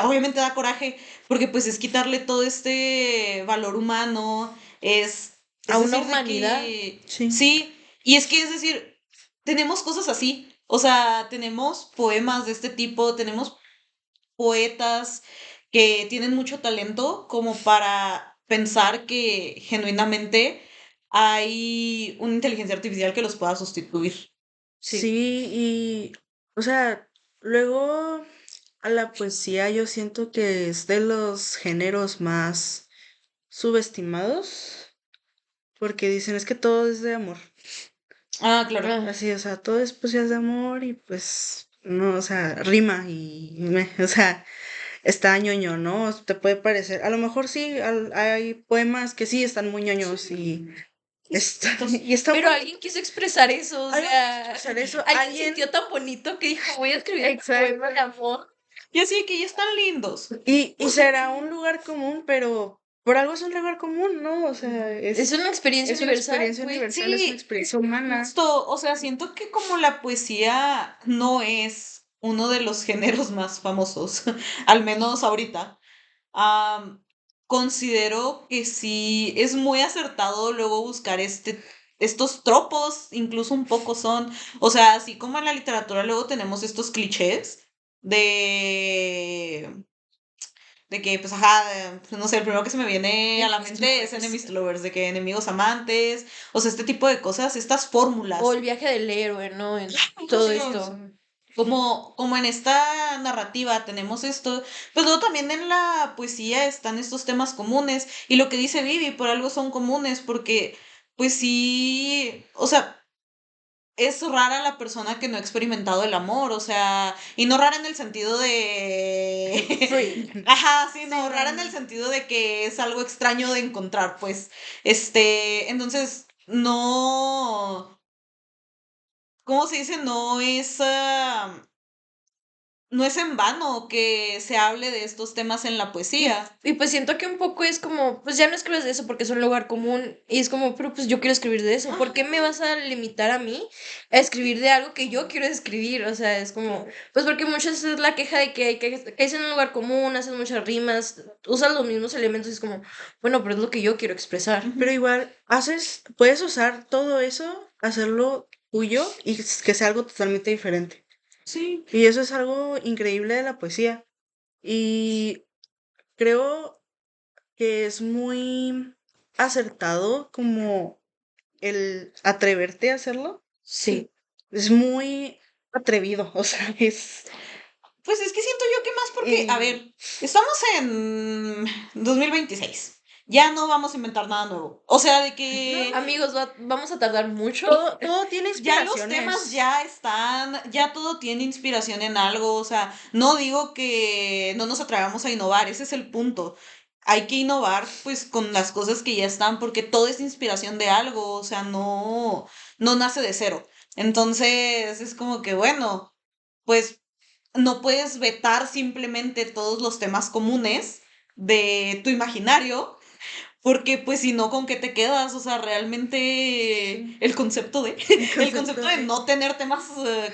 [SPEAKER 3] obviamente da coraje porque pues es quitarle todo este valor humano, es
[SPEAKER 1] A una
[SPEAKER 3] decir de
[SPEAKER 1] humanidad.
[SPEAKER 3] que
[SPEAKER 2] Sí.
[SPEAKER 3] sí. Y es que, es decir, tenemos cosas así. O sea, tenemos poemas de este tipo, tenemos poetas que tienen mucho talento como para pensar que genuinamente hay una inteligencia artificial que los pueda sustituir.
[SPEAKER 1] Sí.
[SPEAKER 2] Sí, y, o sea, luego a la poesía yo siento que es de los géneros más subestimados, porque dicen es que todo es de amor.
[SPEAKER 3] Ah, claro.
[SPEAKER 1] Ah,
[SPEAKER 2] Así, o sea, todo es poesía de amor y pues, no, o sea, rima o sea, está ñoño, ¿no? Te puede parecer, a lo mejor sí, hay poemas que sí están muy ñoños
[SPEAKER 3] Entonces,
[SPEAKER 2] y están
[SPEAKER 1] pero
[SPEAKER 2] bonitos.
[SPEAKER 1] alguien quiso expresar eso, o
[SPEAKER 2] Alguien quiso
[SPEAKER 1] sea,
[SPEAKER 2] expresar eso,
[SPEAKER 1] alguien
[SPEAKER 2] alguien,
[SPEAKER 1] sintió tan bonito que dijo, voy a escribir un
[SPEAKER 2] exacto.
[SPEAKER 1] poema de amor.
[SPEAKER 3] y así que ya están lindos.
[SPEAKER 2] Y será un lugar común, pero por algo es un lugar común, ¿no? O sea,
[SPEAKER 1] Es una experiencia
[SPEAKER 2] es una
[SPEAKER 1] universal,
[SPEAKER 2] experiencia
[SPEAKER 1] pues.
[SPEAKER 2] universal, es una
[SPEAKER 3] Sí,
[SPEAKER 2] experiencia humana.
[SPEAKER 3] justo, o sea, siento que como la poesía no es uno de los géneros más famosos, al menos ahorita, am, considero que sí es muy acertado luego buscar estos tropos, incluso un poco son, o sea, así como en la literatura luego tenemos estos clichés de de que, pues, ajá, pues, no sé, el primero que se me viene a la
[SPEAKER 1] Enemies to
[SPEAKER 3] mente es
[SPEAKER 1] lovers.
[SPEAKER 3] enemies to lovers, de que enemigos amantes, o sea, este tipo de cosas, estas
[SPEAKER 1] O el
[SPEAKER 3] fórmulas.
[SPEAKER 1] viaje del héroe, ¿no? En todo
[SPEAKER 3] Justo,
[SPEAKER 2] Eso.
[SPEAKER 1] esto.
[SPEAKER 3] como en esta narrativa tenemos esto, pues luego también en la poesía están estos temas comunes, y lo que dice Vivi, por algo son comunes, porque, pues sí, o sea, es rara la persona que no ha experimentado el amor, o sea, y no rara en el sentido de...
[SPEAKER 1] Freak.
[SPEAKER 3] Ajá, sí,
[SPEAKER 2] Sí,
[SPEAKER 3] no,
[SPEAKER 2] no,
[SPEAKER 3] rara en el
[SPEAKER 2] no.
[SPEAKER 3] sentido de que es algo extraño de encontrar, pues, entonces, no, ¿cómo se dice? No es en vano que se hable de estos temas en la
[SPEAKER 1] Y,
[SPEAKER 3] poesía.
[SPEAKER 1] y pues siento que un poco es como, pues ya no escribes de eso porque es un lugar común. Y es como, pero pues yo quiero escribir de eso. ¿Por qué me vas a limitar a mí a escribir de algo que yo quiero escribir? O sea, es como, pues porque muchas veces es la queja de que es en un lugar común, haces muchas rimas, usas los mismos elementos y es como, bueno, pero es lo que yo quiero expresar.
[SPEAKER 2] Pero
[SPEAKER 3] Ujú.
[SPEAKER 2] igual, puedes usar todo eso, hacerlo tuyo y que sea algo totalmente diferente.
[SPEAKER 3] Sí.
[SPEAKER 2] Y eso es algo increíble de la poesía. Y creo que es muy acertado como el atreverte a hacerlo.
[SPEAKER 1] Sí.
[SPEAKER 2] Es muy atrevido, o sea,
[SPEAKER 3] Pues es que siento yo que más porque, a
[SPEAKER 2] eh,
[SPEAKER 3] ver, estamos en 2026. Ya no vamos a inventar nada nuevo. O sea, de que
[SPEAKER 1] Amigos, vamos a tardar mucho.
[SPEAKER 2] todo tiene
[SPEAKER 3] ya los temas
[SPEAKER 2] inspiraciones.
[SPEAKER 3] ya están, ya todo tiene inspiración en algo. O sea, no digo que no nos atrevamos a innovar, ese es el punto. Hay que innovar pues con las cosas que ya están porque todo es inspiración de algo, o sea, no nace de cero. Entonces, es como que bueno, pues no puedes vetar simplemente todos los temas comunes de tu imaginario, porque pues si no, ¿con qué te quedas? O sea, realmente
[SPEAKER 2] Sí,
[SPEAKER 3] el concepto de,
[SPEAKER 2] el
[SPEAKER 3] el
[SPEAKER 2] concepto
[SPEAKER 3] concepto de
[SPEAKER 2] de...
[SPEAKER 3] no tener temas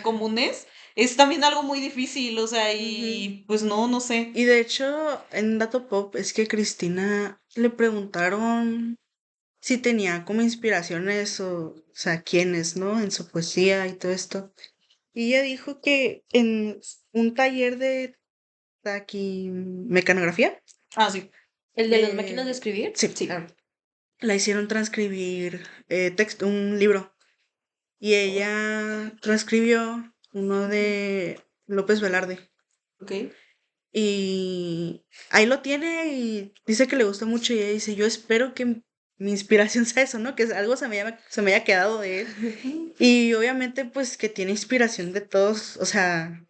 [SPEAKER 3] comunes es también algo muy difícil, o sea,
[SPEAKER 2] Ujú.
[SPEAKER 3] y pues no sé.
[SPEAKER 2] Y de hecho, en Dato Pop es que Cristina le preguntaron si tenía como inspiraciones o sea, quiénes, ¿no? En su poesía y todo esto. Y ella dijo que en un taller de taquimecanografía,
[SPEAKER 3] Ah, sí.
[SPEAKER 1] ¿El de las máquinas de
[SPEAKER 2] eh,
[SPEAKER 1] escribir?
[SPEAKER 2] sí,
[SPEAKER 1] Sí.
[SPEAKER 2] la hicieron transcribir texto, un libro. Y
[SPEAKER 1] Oh.
[SPEAKER 2] ella transcribió uno de López Velarde.
[SPEAKER 3] Ok.
[SPEAKER 2] Y ahí lo tiene y dice que le gusta mucho y ella dice, yo espero que mi inspiración sea eso, ¿no? Que algo se me haya quedado de él. Y obviamente pues que tiene inspiración de todos, o sea,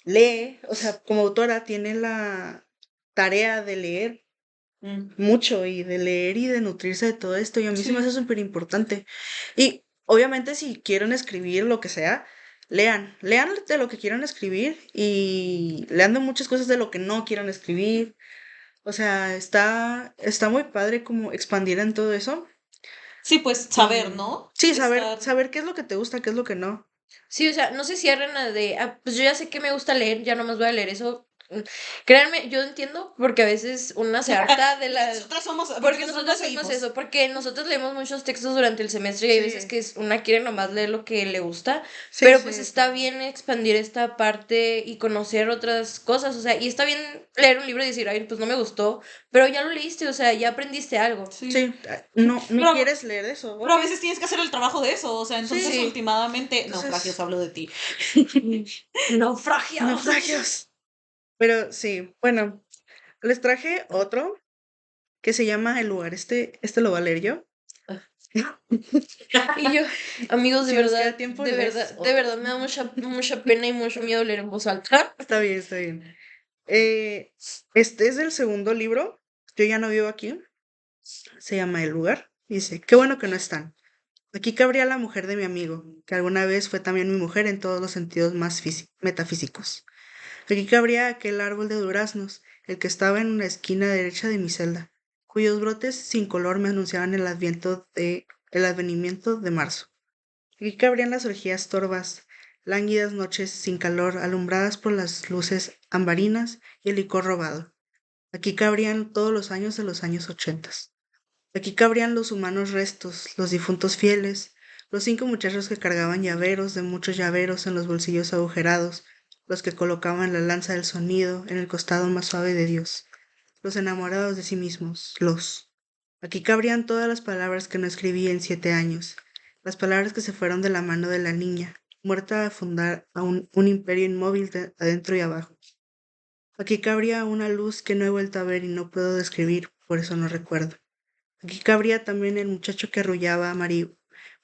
[SPEAKER 2] lee, o sea, como autora tiene la tarea de leer
[SPEAKER 3] Mm,
[SPEAKER 2] mucho y de leer y de nutrirse de todo esto y a mí se me hace
[SPEAKER 3] sí.
[SPEAKER 2] súper importante. Y obviamente si quieren escribir lo que sea, lean de lo que quieran escribir y lean de muchas cosas de lo que no quieran escribir. O sea, está muy padre como expandir en todo eso
[SPEAKER 3] Sí, pues saber,
[SPEAKER 2] y
[SPEAKER 3] ¿no?
[SPEAKER 2] sí,
[SPEAKER 3] Estar.
[SPEAKER 2] saber qué es lo que te gusta, qué es lo que no.
[SPEAKER 1] Sí, o sea, no se cierren a de, pues yo ya sé que me gusta leer, ya no más voy a leer eso. Créanme, yo entiendo, porque a veces una se harta de las...
[SPEAKER 3] Porque
[SPEAKER 1] Porque
[SPEAKER 3] nosotros no
[SPEAKER 1] nosotros hacemos
[SPEAKER 3] seguimos.
[SPEAKER 1] eso, porque nosotros leemos muchos textos durante el semestre y hay veces
[SPEAKER 2] Sí,
[SPEAKER 1] que una quiere nomás leer lo que le gusta,
[SPEAKER 2] sí,
[SPEAKER 1] pero pues
[SPEAKER 2] sí.
[SPEAKER 1] está bien expandir esta parte y conocer otras cosas, o sea, y está bien leer un libro y decir, ay, pues no me gustó, pero ya lo leíste, o sea, ya aprendiste algo.
[SPEAKER 3] Sí.
[SPEAKER 2] Sí, no
[SPEAKER 3] Pero,
[SPEAKER 2] quieres leer eso,
[SPEAKER 3] pero
[SPEAKER 2] ok.
[SPEAKER 3] a veces tienes que hacer el trabajo de eso. O sea, entonces
[SPEAKER 2] Sí,
[SPEAKER 1] Sí.
[SPEAKER 3] últimamente. Naufragios,
[SPEAKER 2] entonces,
[SPEAKER 3] hablo de ti.
[SPEAKER 1] Naufragios.
[SPEAKER 2] naufragios. Pero sí, bueno, les traje otro que se llama El lugar. Este lo voy a leer yo.
[SPEAKER 1] Y yo, amigos,
[SPEAKER 2] Si nos queda tiempo, lees
[SPEAKER 1] de
[SPEAKER 2] otro.
[SPEAKER 1] verdad me da mucha pena y mucho miedo leer en voz alta.
[SPEAKER 2] Está bien, está bien. Eh, este es del segundo libro. Yo ya no vivo aquí. Se llama El lugar. Dice, qué bueno que no están. Aquí cabría la mujer de mi amigo, que alguna vez fue también mi mujer en todos los sentidos más metafísicos. Aquí cabría aquel árbol de duraznos, el que estaba en una esquina derecha de mi celda, cuyos brotes sin color me anunciaban el advenimiento de marzo. Aquí cabrían las orgías torvas, lánguidas noches sin calor, alumbradas por las luces ambarinas y el licor robado. Aquí cabrían todos los años de los años 80. Aquí cabrían los humanos restos, los difuntos fieles, los 5 muchachos que cargaban llaveros de muchos llaveros en los bolsillos agujerados, los que colocaban la lanza del sonido en el costado más suave de Dios, los enamorados de sí mismos, los. Aquí cabrían todas las palabras que no escribí en 7 años, las palabras que se fueron de la mano de la niña, muerta a fundar a un imperio inmóvil de adentro y abajo. Aquí cabría una luz que no he vuelto a ver y no puedo describir, por eso no recuerdo. Aquí cabría también el muchacho que arrullaba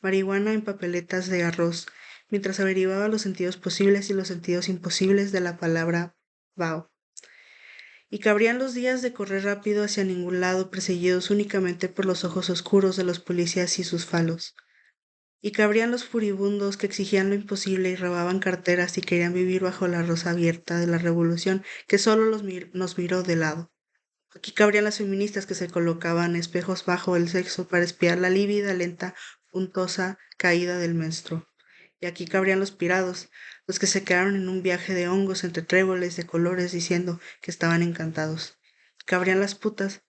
[SPEAKER 2] marihuana en papeletas de arroz, mientras averiguaba los sentidos posibles y los sentidos imposibles de la palabra bao. Y cabrían los días de correr rápido hacia ningún lado, perseguidos únicamente por los ojos oscuros de los policías y sus falos. Y cabrían los furibundos que exigían lo imposible y robaban carteras y querían vivir bajo la rosa abierta de la revolución que solo nos miró de lado. Aquí cabrían las feministas que se colocaban espejos bajo el sexo para espiar la lívida, lenta, puntosa caída del menstruo. Y aquí cabrían los pirados, los que se quedaron en un viaje de hongos entre tréboles de colores diciendo que estaban encantados. Cabrían las putas,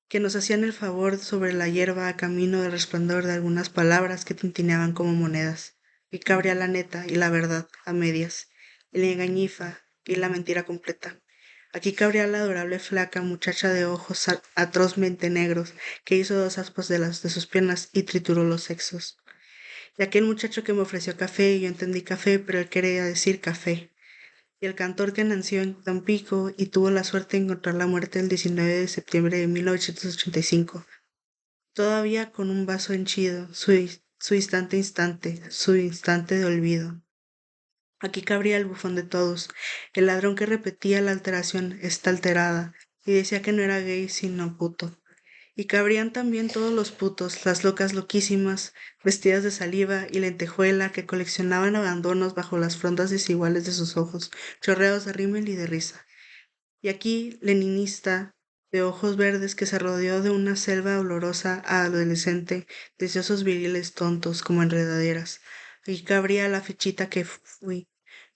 [SPEAKER 2] que nos hacían el favor sobre la hierba a camino del resplandor de algunas palabras que tintineaban como monedas. Y cabría la neta y la verdad a medias, y la engañifa y la mentira completa. Aquí cabría la adorable flaca muchacha de ojos atrozmente negros que hizo 2 aspas de sus piernas y trituró los sexos. Y aquel muchacho que me ofreció café y yo entendí café, pero él quería decir café. Y el cantor que nació en Tampico y tuvo la suerte de encontrar la muerte el 19 de septiembre de 1985, todavía con un vaso henchido, su instante de olvido. Aquí cabría el bufón de todos, el ladrón que repetía la alteración está alterada y decía que no era gay sino puto. Y cabrían también todos los putos, las locas loquísimas, vestidas de saliva y lentejuela que coleccionaban abandonos bajo las frondas desiguales de sus ojos, chorreados de rímel y de risa. Y aquí, leninista, de ojos verdes que se rodeó de una selva olorosa a adolescente, deseosos viriles tontos como enredaderas. Aquí cabría la fichita que fui,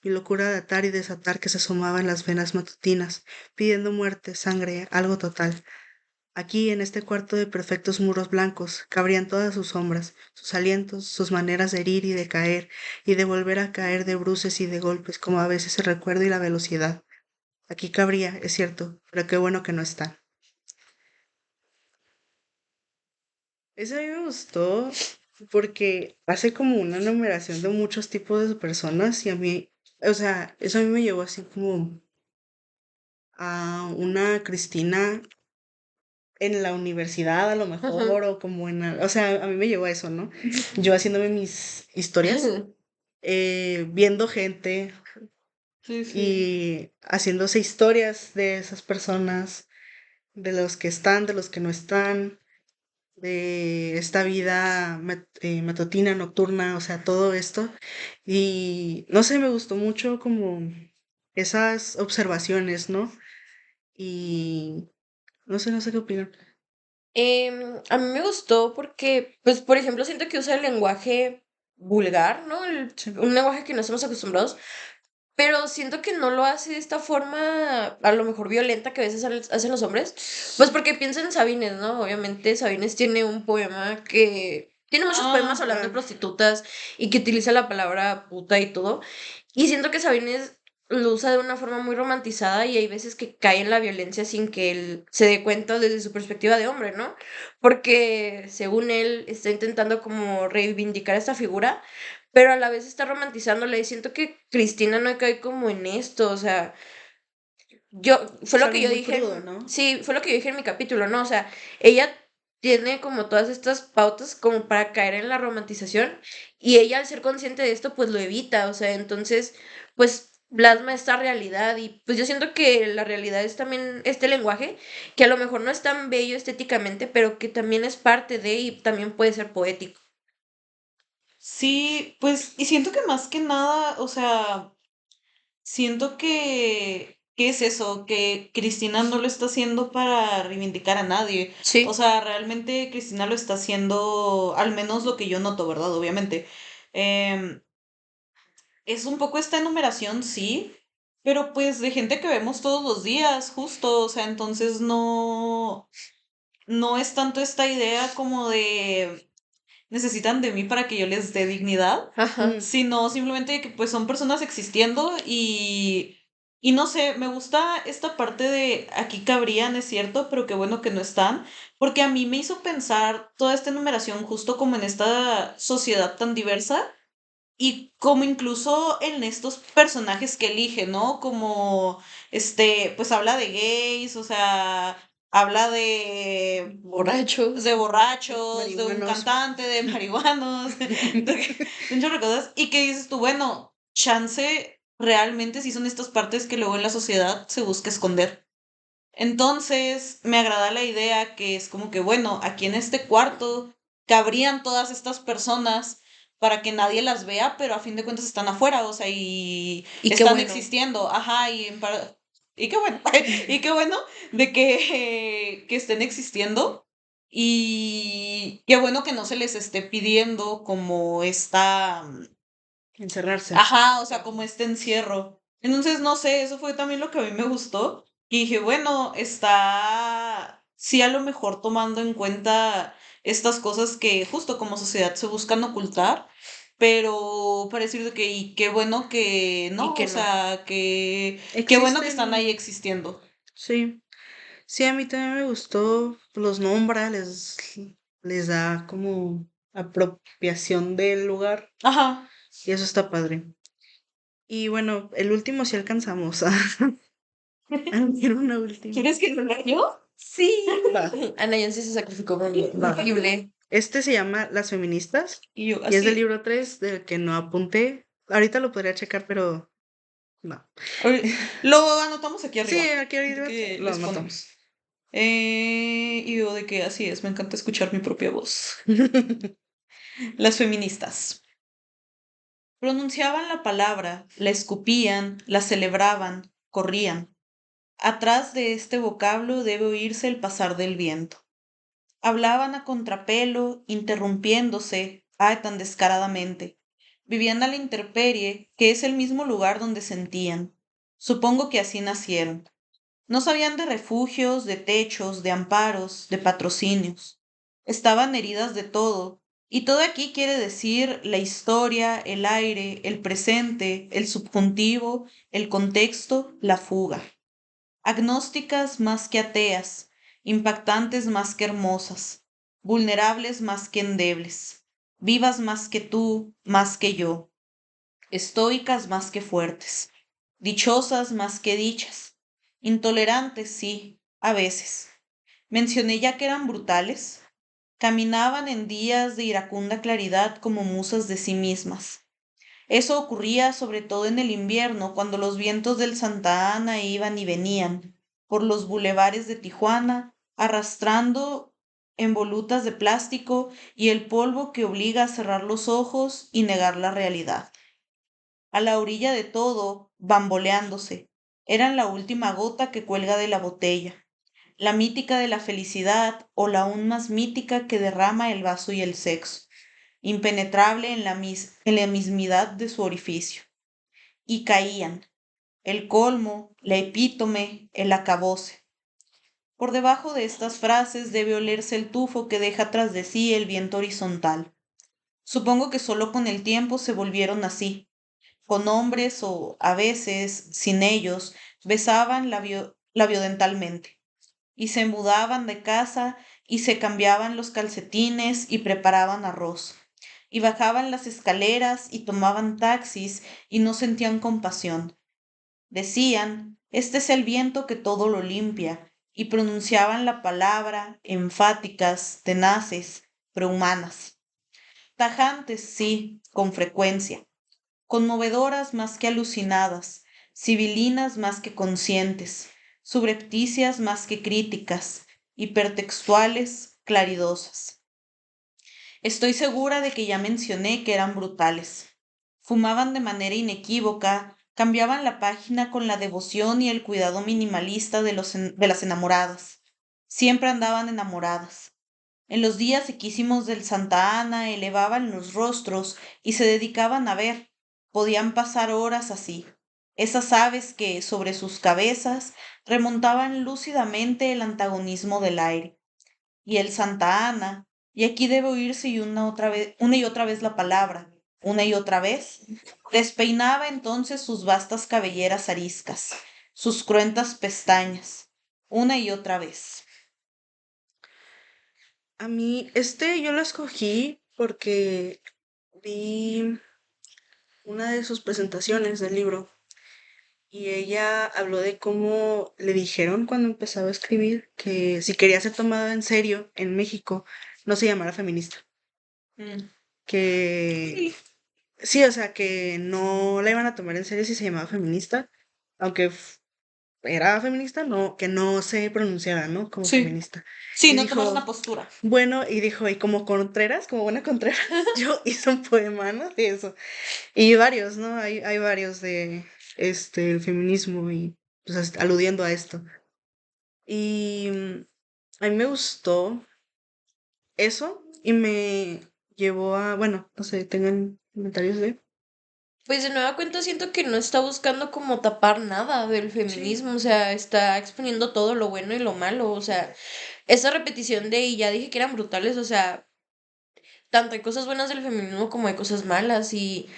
[SPEAKER 2] mi locura de atar y desatar que se asomaba en las venas matutinas, pidiendo muerte, sangre, algo total. Aquí, en este cuarto de perfectos muros blancos, cabrían todas sus sombras, sus alientos, sus maneras de herir y de volver a caer de bruces y de golpes, como a veces el recuerdo y la velocidad. Aquí cabría, es cierto, pero qué bueno que no está. Ese a mí me gustó. porque hace como una enumeración de muchos tipos de personas y a mí, o sea, eso a mí me llevó así como a una Cristina en la universidad a lo
[SPEAKER 1] Ajá.
[SPEAKER 2] mejor o como o sea, a mí me llevó a eso, ¿no? Yo haciéndome mis historias, viendo gente
[SPEAKER 3] Sí, sí.
[SPEAKER 2] y haciéndose historias de esas personas, de los que están, de los que no están, de esta vida matutina, nocturna, o sea, todo esto. Y no sé, me gustó mucho como esas observaciones, ¿no? Y no sé qué opinan.
[SPEAKER 1] A mí me gustó porque, pues, por ejemplo, siento que usa el lenguaje vulgar, ¿no?
[SPEAKER 2] Sí.
[SPEAKER 1] Un lenguaje que no estamos acostumbrados, pero siento que no lo hace de esta forma, a lo mejor violenta que a veces hacen los hombres. Pues porque piensa en Sabines, ¿no? Obviamente Sabines tiene un poema que... Tiene muchos poemas
[SPEAKER 3] Ah,
[SPEAKER 1] hablando de
[SPEAKER 2] Ah,
[SPEAKER 1] prostitutas y que utiliza la palabra puta y todo. Y siento que Sabines lo usa de una forma muy romantizada y hay veces que cae en la violencia sin que él se dé cuenta desde su perspectiva de hombre, ¿no? Porque según él está intentando como reivindicar esta figura, pero a la vez está romantizándola y siento que Cristina no cae como en esto, o sea, fue
[SPEAKER 2] es
[SPEAKER 1] lo que
[SPEAKER 2] algo
[SPEAKER 1] yo
[SPEAKER 2] muy
[SPEAKER 1] dije,
[SPEAKER 2] crudo, ¿no?
[SPEAKER 1] sí, fue lo que yo dije en mi capítulo, ¿no? O sea, ella tiene como todas estas pautas como para caer en la romantización y ella al ser consciente de esto pues lo evita, o sea, entonces pues plasma esta realidad y pues yo siento que la realidad es también este lenguaje que a lo mejor no es tan bello estéticamente, pero que también es parte de y también puede ser poético.
[SPEAKER 3] sí, pues, y siento que más que nada, o sea, siento que es eso, que Cristina no lo está haciendo para reivindicar a nadie. O
[SPEAKER 1] Sí.
[SPEAKER 3] sea, realmente Cristina lo está haciendo, al menos lo que yo noto, ¿verdad? Obviamente. Em, es un poco esta enumeración, sí, pero pues de gente que vemos todos los días, justo. O sea, entonces no es tanto esta idea como de necesitan de mí para que yo les dé dignidad,
[SPEAKER 1] Ajá.
[SPEAKER 2] Mm,
[SPEAKER 3] sino simplemente que pues son personas existiendo y no sé, me gusta esta parte de aquí cabrían, es cierto, pero qué bueno que no están, porque a mí me hizo pensar toda esta enumeración justo como en esta sociedad tan diversa y como incluso en estos personajes que elige, ¿no? Como, pues habla de gays, o sea, habla
[SPEAKER 1] Borrachos.
[SPEAKER 3] de borrachos, de un
[SPEAKER 2] marihuanos.
[SPEAKER 3] cantante, de marihuanos, de un chorro de cosas. Y que dices tú, bueno, chance realmente sí son estas partes que luego en la sociedad se busca esconder. Entonces, me agrada la idea que es como que, bueno, aquí en este cuarto cabrían todas estas personas para que nadie las vea, pero a fin de cuentas están afuera, o sea, y
[SPEAKER 1] Y qué
[SPEAKER 3] están
[SPEAKER 1] bueno.
[SPEAKER 3] existiendo, ajá, y qué bueno, y qué bueno de que estén existiendo, y qué bueno que no se les esté pidiendo como esta,
[SPEAKER 2] Encerrarse.
[SPEAKER 3] ajá, o sea, como este encierro. Entonces, no sé, eso fue también lo que a mí me gustó. Y dije, bueno, está, sí, a lo mejor tomando en cuenta estas cosas que justo como sociedad se buscan ocultar, pero para decir de que, y qué bueno que
[SPEAKER 1] Y
[SPEAKER 3] no, o
[SPEAKER 1] que no.
[SPEAKER 3] sea, que qué bueno que están ahí
[SPEAKER 2] Existen,
[SPEAKER 3] existiendo.
[SPEAKER 2] sí. Sí, a mí también me gustó, los nombra, les da como apropiación del lugar
[SPEAKER 3] Ajá.
[SPEAKER 2] y eso está padre. Y bueno, el último sí alcanzamos a, a leer una última.
[SPEAKER 3] ¿Quieres que lo lea yo?
[SPEAKER 1] Sí.
[SPEAKER 2] Va.
[SPEAKER 1] Anayansi se sacrificó por mí.
[SPEAKER 2] Va.
[SPEAKER 1] Horrible.
[SPEAKER 2] Este se llama Las Feministas
[SPEAKER 3] Y yo,
[SPEAKER 2] y es del
[SPEAKER 3] así.
[SPEAKER 2] libro 3 del que no apunté. Ahorita lo podría checar, pero no.
[SPEAKER 3] Lo anotamos aquí
[SPEAKER 2] Sí,
[SPEAKER 3] arriba.
[SPEAKER 2] aquí
[SPEAKER 3] De
[SPEAKER 2] arriba
[SPEAKER 3] que
[SPEAKER 2] lo
[SPEAKER 3] les
[SPEAKER 2] anoto.
[SPEAKER 3] ponemos. Y yo de que así es, me encanta escuchar mi propia voz. Las feministas. Pronunciaban la palabra, la escupían, la celebraban, corrían. Atrás de este vocablo debe oírse el pasar del viento. Hablaban a contrapelo, interrumpiéndose, ay, tan descaradamente. Vivían a la intemperie, que es el mismo lugar donde sentían. Supongo que así nacieron. No sabían de refugios, de techos, de amparos, de patrocinios. Estaban heridas de todo, y todo aquí quiere decir la historia, el aire, el presente, el subjuntivo, el contexto, la fuga. Agnósticas más que ateas, impactantes más que hermosas, vulnerables más que endebles, vivas más que tú, más que yo, estoicas más que fuertes, dichosas más que dichas, intolerantes, sí, a veces. Mencioné ya que eran brutales, caminaban en días de iracunda claridad como musas de sí mismas. Eso ocurría sobre todo en el invierno, cuando los vientos del Santa Ana iban y venían por los bulevares de Tijuana, arrastrando en volutas de plástico y el polvo que obliga a cerrar los ojos y negar la realidad. A la orilla de todo, bamboleándose, eran la última gota que cuelga de la botella, la mítica de la felicidad o la aún más mítica que derrama el vaso y el sexo, impenetrable en la mismidad de su orificio. Y caían, el colmo, la epítome, el acabose. Por debajo de estas frases debe olerse el tufo que deja tras de sí el viento horizontal. Supongo que solo con el tiempo se volvieron así. Con hombres o, a veces, sin ellos, besaban labiodentalmente y se mudaban de casa y se cambiaban los calcetines y preparaban arroz. Y bajaban las escaleras y tomaban taxis y no sentían compasión. Decían, este es el viento que todo lo limpia, y pronunciaban la palabra, enfáticas, tenaces, pero humanas. Tajantes, sí, con frecuencia, conmovedoras más que alucinadas, civilinas más que conscientes, subrepticias más que críticas, hipertextuales, claridosas. Estoy segura de que ya mencioné que eran brutales. Fumaban de manera inequívoca, cambiaban la página con la devoción y el cuidado minimalista de las enamoradas. Siempre andaban enamoradas. En los días sequísimos del Santa Ana elevaban los rostros y se dedicaban a ver. Podían pasar horas así. Esas aves que, sobre sus cabezas, remontaban lúcidamente el antagonismo del aire. Y el Santa Ana, y aquí debe oírse una y otra vez la palabra, una y otra vez, despeinaba entonces sus vastas cabelleras ariscas, sus cruentas pestañas, una y otra vez.
[SPEAKER 2] A mí, yo lo escogí porque vi una de sus presentaciones del libro y ella habló de cómo le dijeron cuando empezaba a escribir que si quería ser tomada en serio en México, no se llamara feminista.
[SPEAKER 3] Mm.
[SPEAKER 2] Que
[SPEAKER 3] Sí,
[SPEAKER 2] sí, o sea, que no la iban a tomar en serio si se llamaba feminista, aunque era feminista, no, que no se pronunciara, ¿no? Como
[SPEAKER 3] sí,
[SPEAKER 2] feminista.
[SPEAKER 3] sí,
[SPEAKER 2] Y
[SPEAKER 3] no tomar una
[SPEAKER 2] dijo,
[SPEAKER 3] postura.
[SPEAKER 2] bueno, y dijo, y como Contreras, como buena Contreras, yo hice un poema, ¿no? De eso. Y varios, ¿no? Hay varios de el feminismo y pues aludiendo a esto. Y a mí me gustó eso y me llevó a, bueno, no sé, tengan comentarios de...
[SPEAKER 1] Pues de nueva cuenta siento que no está buscando como tapar nada del
[SPEAKER 2] Sí.
[SPEAKER 1] feminismo, o sea, está exponiendo todo lo bueno y lo malo, o sea, esa repetición de y ya dije que eran brutales, o sea, tanto hay cosas buenas del feminismo como hay cosas malas y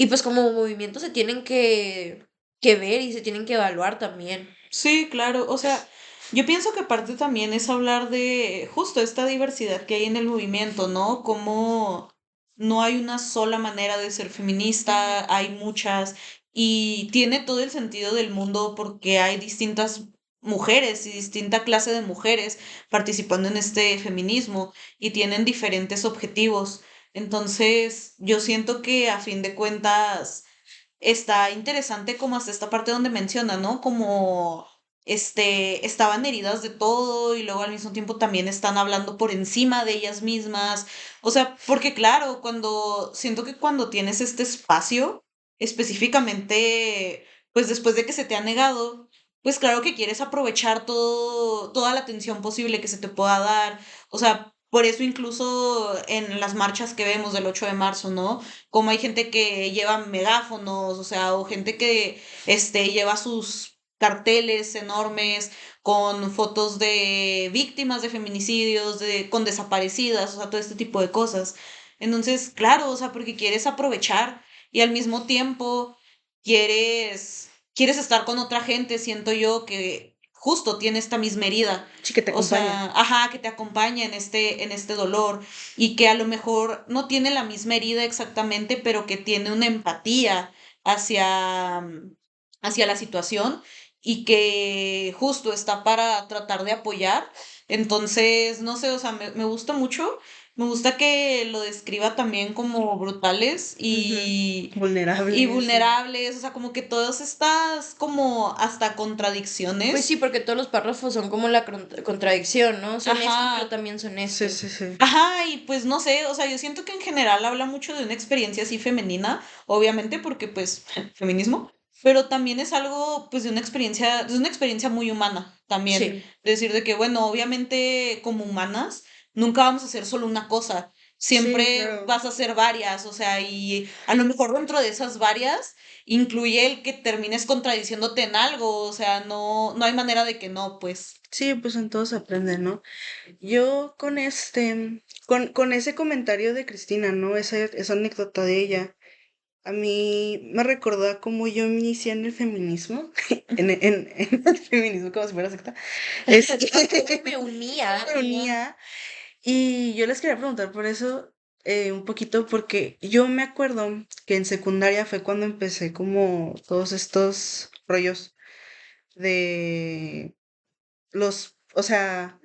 [SPEAKER 1] pues como movimiento se tienen que ver y se tienen que evaluar también.
[SPEAKER 3] Sí, claro. O sea, yo pienso que parte también es hablar de justo esta diversidad que hay en el movimiento, ¿no? Como no hay una sola manera de ser feminista, hay muchas y tiene todo el sentido del mundo porque hay distintas mujeres y distinta clase de mujeres participando en este feminismo y tienen diferentes objetivos. Entonces, yo siento que a fin de cuentas está interesante como hasta esta parte donde menciona, ¿no? Como estaban heridas de todo y luego al mismo tiempo también están hablando por encima de ellas mismas. O sea, porque claro, siento que cuando tienes este espacio, específicamente, pues después de que se te ha negado, pues claro que quieres aprovechar toda la atención posible que se te pueda dar. O sea, por eso incluso en las marchas que vemos del 8 de marzo, ¿no? Como hay gente que lleva megáfonos, o sea, o gente que lleva sus carteles enormes con fotos de víctimas de feminicidios, con desaparecidas, o sea, todo este tipo de cosas. Entonces, claro, o sea, porque quieres aprovechar y al mismo tiempo quieres estar con otra gente, siento yo que justo tiene esta misma herida.
[SPEAKER 2] Sí, que te
[SPEAKER 3] O
[SPEAKER 2] acompaña.
[SPEAKER 3] sea, ajá, que te acompaña en este dolor y que a lo mejor no tiene la misma herida exactamente, pero que tiene una empatía hacia, hacia la situación y que justo está para tratar de apoyar. Entonces, no sé, o sea, me gusta mucho. Me gusta que lo describa también como brutales y
[SPEAKER 2] Vulnerable, sí.
[SPEAKER 3] vulnerables, o sea, como que todas estas como hasta
[SPEAKER 1] Pues
[SPEAKER 3] contradicciones.
[SPEAKER 1] sí, porque todos los párrafos son como la contradicción, ¿no? Son esto, pero
[SPEAKER 3] Ajá,
[SPEAKER 1] también son
[SPEAKER 2] Sí,
[SPEAKER 1] esto.
[SPEAKER 2] sí, sí.
[SPEAKER 3] ajá, y pues no sé, o sea, yo siento que en general habla mucho de una experiencia así femenina, obviamente porque pues feminismo, pero también es algo pues de una experiencia muy humana también.
[SPEAKER 1] Sí.
[SPEAKER 3] Decir de que, bueno, obviamente como humanas nunca vamos a hacer solo una cosa,
[SPEAKER 2] Sí,
[SPEAKER 3] siempre
[SPEAKER 2] claro.
[SPEAKER 3] vas a hacer varias, o sea, y a lo mejor dentro de esas varias incluye el que termines contradiciéndote en algo, o sea, no hay manera de que no, pues.
[SPEAKER 2] Sí, pues en todo se aprende, ¿no? Yo con ese comentario de Cristina, ¿no? Esa anécdota de ella, a mí me recordó a cómo yo me inicié en el feminismo, en el feminismo como si fuera secta.
[SPEAKER 1] Me unía
[SPEAKER 2] Me unía. Y yo les quería preguntar por eso un poquito, porque yo me acuerdo que en secundaria fue cuando empecé como todos estos rollos de o sea,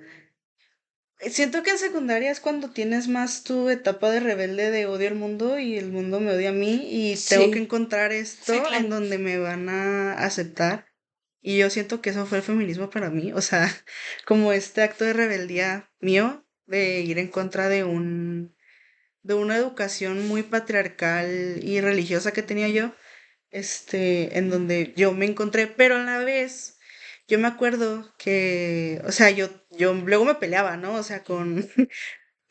[SPEAKER 2] siento que en secundaria es cuando tienes más tu etapa de rebelde de odio al mundo y el mundo me odia a mí y tengo que
[SPEAKER 1] Sí.
[SPEAKER 2] encontrar
[SPEAKER 3] Sí,
[SPEAKER 2] esto en
[SPEAKER 3] claro.
[SPEAKER 2] donde me van a aceptar. Y yo siento que eso fue el feminismo para mí, o sea, como este acto de rebeldía mío de ir en contra de una educación muy patriarcal y religiosa que tenía yo, en donde yo me encontré, pero a la vez yo me acuerdo que, o sea, yo luego me peleaba, ¿no? O sea, con,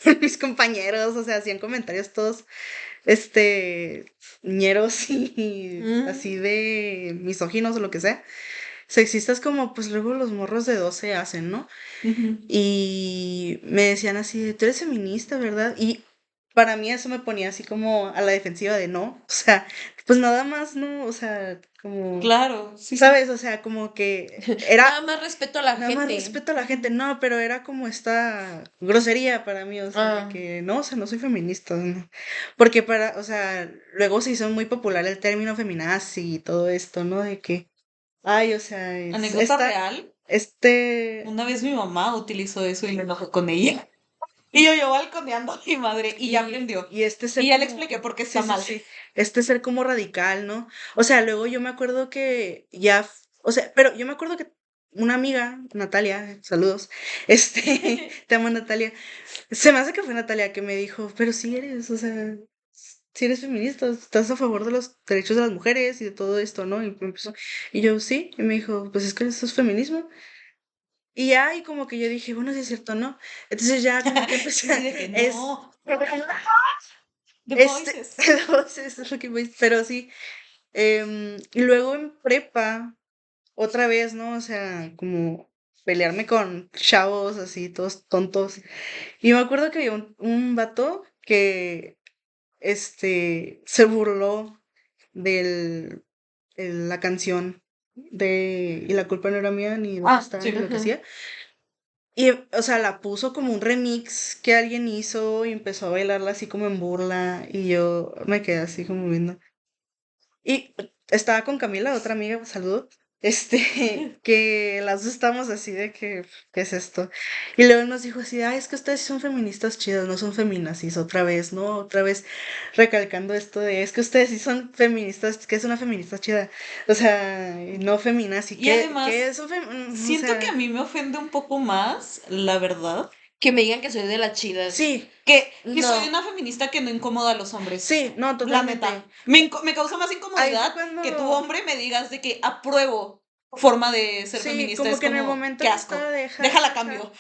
[SPEAKER 2] con mis compañeros, o sea, hacían comentarios todos, ñeros y
[SPEAKER 3] Mm,
[SPEAKER 2] así de misóginos o lo que sea, sexistas como pues luego los morros de 12 hacen, ¿no?
[SPEAKER 3] ujú.
[SPEAKER 2] Y me decían así, de, tú eres feminista, ¿verdad? Y para mí eso me ponía así como a la defensiva de no, o sea, pues nada más, no, o sea, como,
[SPEAKER 3] Claro, sí, sí.
[SPEAKER 2] ¿sabes? O sea, como que era,
[SPEAKER 1] Nada más respeto a la
[SPEAKER 2] nada más
[SPEAKER 1] gente.
[SPEAKER 2] respeto a la gente,
[SPEAKER 3] Ujú.
[SPEAKER 2] no, pero era como esta grosería para mí, o sea, de
[SPEAKER 1] Ah,
[SPEAKER 2] que no, o sea, no soy feminista, ¿no? Porque o sea, luego se hizo muy popular el término feminazi y todo esto, ¿no? De que, ay, o sea,
[SPEAKER 3] Anécdota real,
[SPEAKER 2] este,
[SPEAKER 3] una vez mi mamá utilizó eso y me enojé con ella. Y yo balconeando a mi madre y ya aprendió.
[SPEAKER 2] y este
[SPEAKER 3] Y
[SPEAKER 2] ser
[SPEAKER 3] ya le
[SPEAKER 2] como,
[SPEAKER 3] expliqué por qué
[SPEAKER 2] sí,
[SPEAKER 3] está
[SPEAKER 2] sí,
[SPEAKER 3] mal.
[SPEAKER 2] sí, este ser como radical, ¿no? O sea, luego yo me acuerdo que ya, o sea, pero yo me acuerdo que una amiga, Natalia, saludos, te amo Natalia, se me hace que fue Natalia que me dijo, pero si eres, o sea, si eres feminista, estás a favor de los derechos de las mujeres y de todo esto, ¿no? Y me empezó, y yo, sí, y me dijo, pues es que eso es feminismo. Y ya, y como que yo dije, bueno, sí es cierto, ¿no? Entonces ya como que empecé
[SPEAKER 3] Y así de que
[SPEAKER 2] es,
[SPEAKER 3] no. The
[SPEAKER 2] este,
[SPEAKER 3] voices.
[SPEAKER 2] entonces, es lo que pero sí, y luego en prepa, otra vez, ¿no? O sea, como pelearme con chavos así, todos tontos. Y me acuerdo que había un vato que, se burló de la canción y la culpa no era mía, ni dónde
[SPEAKER 3] Ah,
[SPEAKER 2] estaba, ni
[SPEAKER 3] sí.
[SPEAKER 2] lo que
[SPEAKER 1] ujú.
[SPEAKER 2] hacía. Y, o sea, la puso como un remix que alguien hizo y empezó a bailarla así como en burla y yo me quedé así como viendo. Y estaba con Camila, otra amiga, saludos, que las dos estábamos así de que, ¿qué es esto? Y luego nos dijo así, ay, es que ustedes sí son feministas chidas, no son feminazis, otra vez, ¿no? Otra vez recalcando esto de, es que ustedes sí son feministas, ¿qué es una feminista chida? O sea, y no feminazi,
[SPEAKER 3] Y
[SPEAKER 2] ¿qué
[SPEAKER 3] además,
[SPEAKER 2] es un o
[SPEAKER 3] siento que a
[SPEAKER 2] sea,
[SPEAKER 3] mí me ofende un poco más, la verdad,
[SPEAKER 1] Que me digan que soy de las chidas.
[SPEAKER 2] sí,
[SPEAKER 3] que soy
[SPEAKER 1] No.
[SPEAKER 3] una feminista que no incomoda a los hombres.
[SPEAKER 2] sí, no,
[SPEAKER 3] La neta.
[SPEAKER 2] totalmente.
[SPEAKER 3] Me causa más
[SPEAKER 2] Ahí fue
[SPEAKER 3] incomodidad que tu
[SPEAKER 2] cuando,
[SPEAKER 3] hombre me digas de que apruebo tu forma de ser
[SPEAKER 2] sí,
[SPEAKER 3] feminista.
[SPEAKER 2] como
[SPEAKER 3] Es
[SPEAKER 2] que en el
[SPEAKER 3] como,
[SPEAKER 2] momento
[SPEAKER 3] qué
[SPEAKER 2] que estaba
[SPEAKER 3] asco.
[SPEAKER 2] de
[SPEAKER 3] Déjala
[SPEAKER 2] jajaja.
[SPEAKER 3] cambio.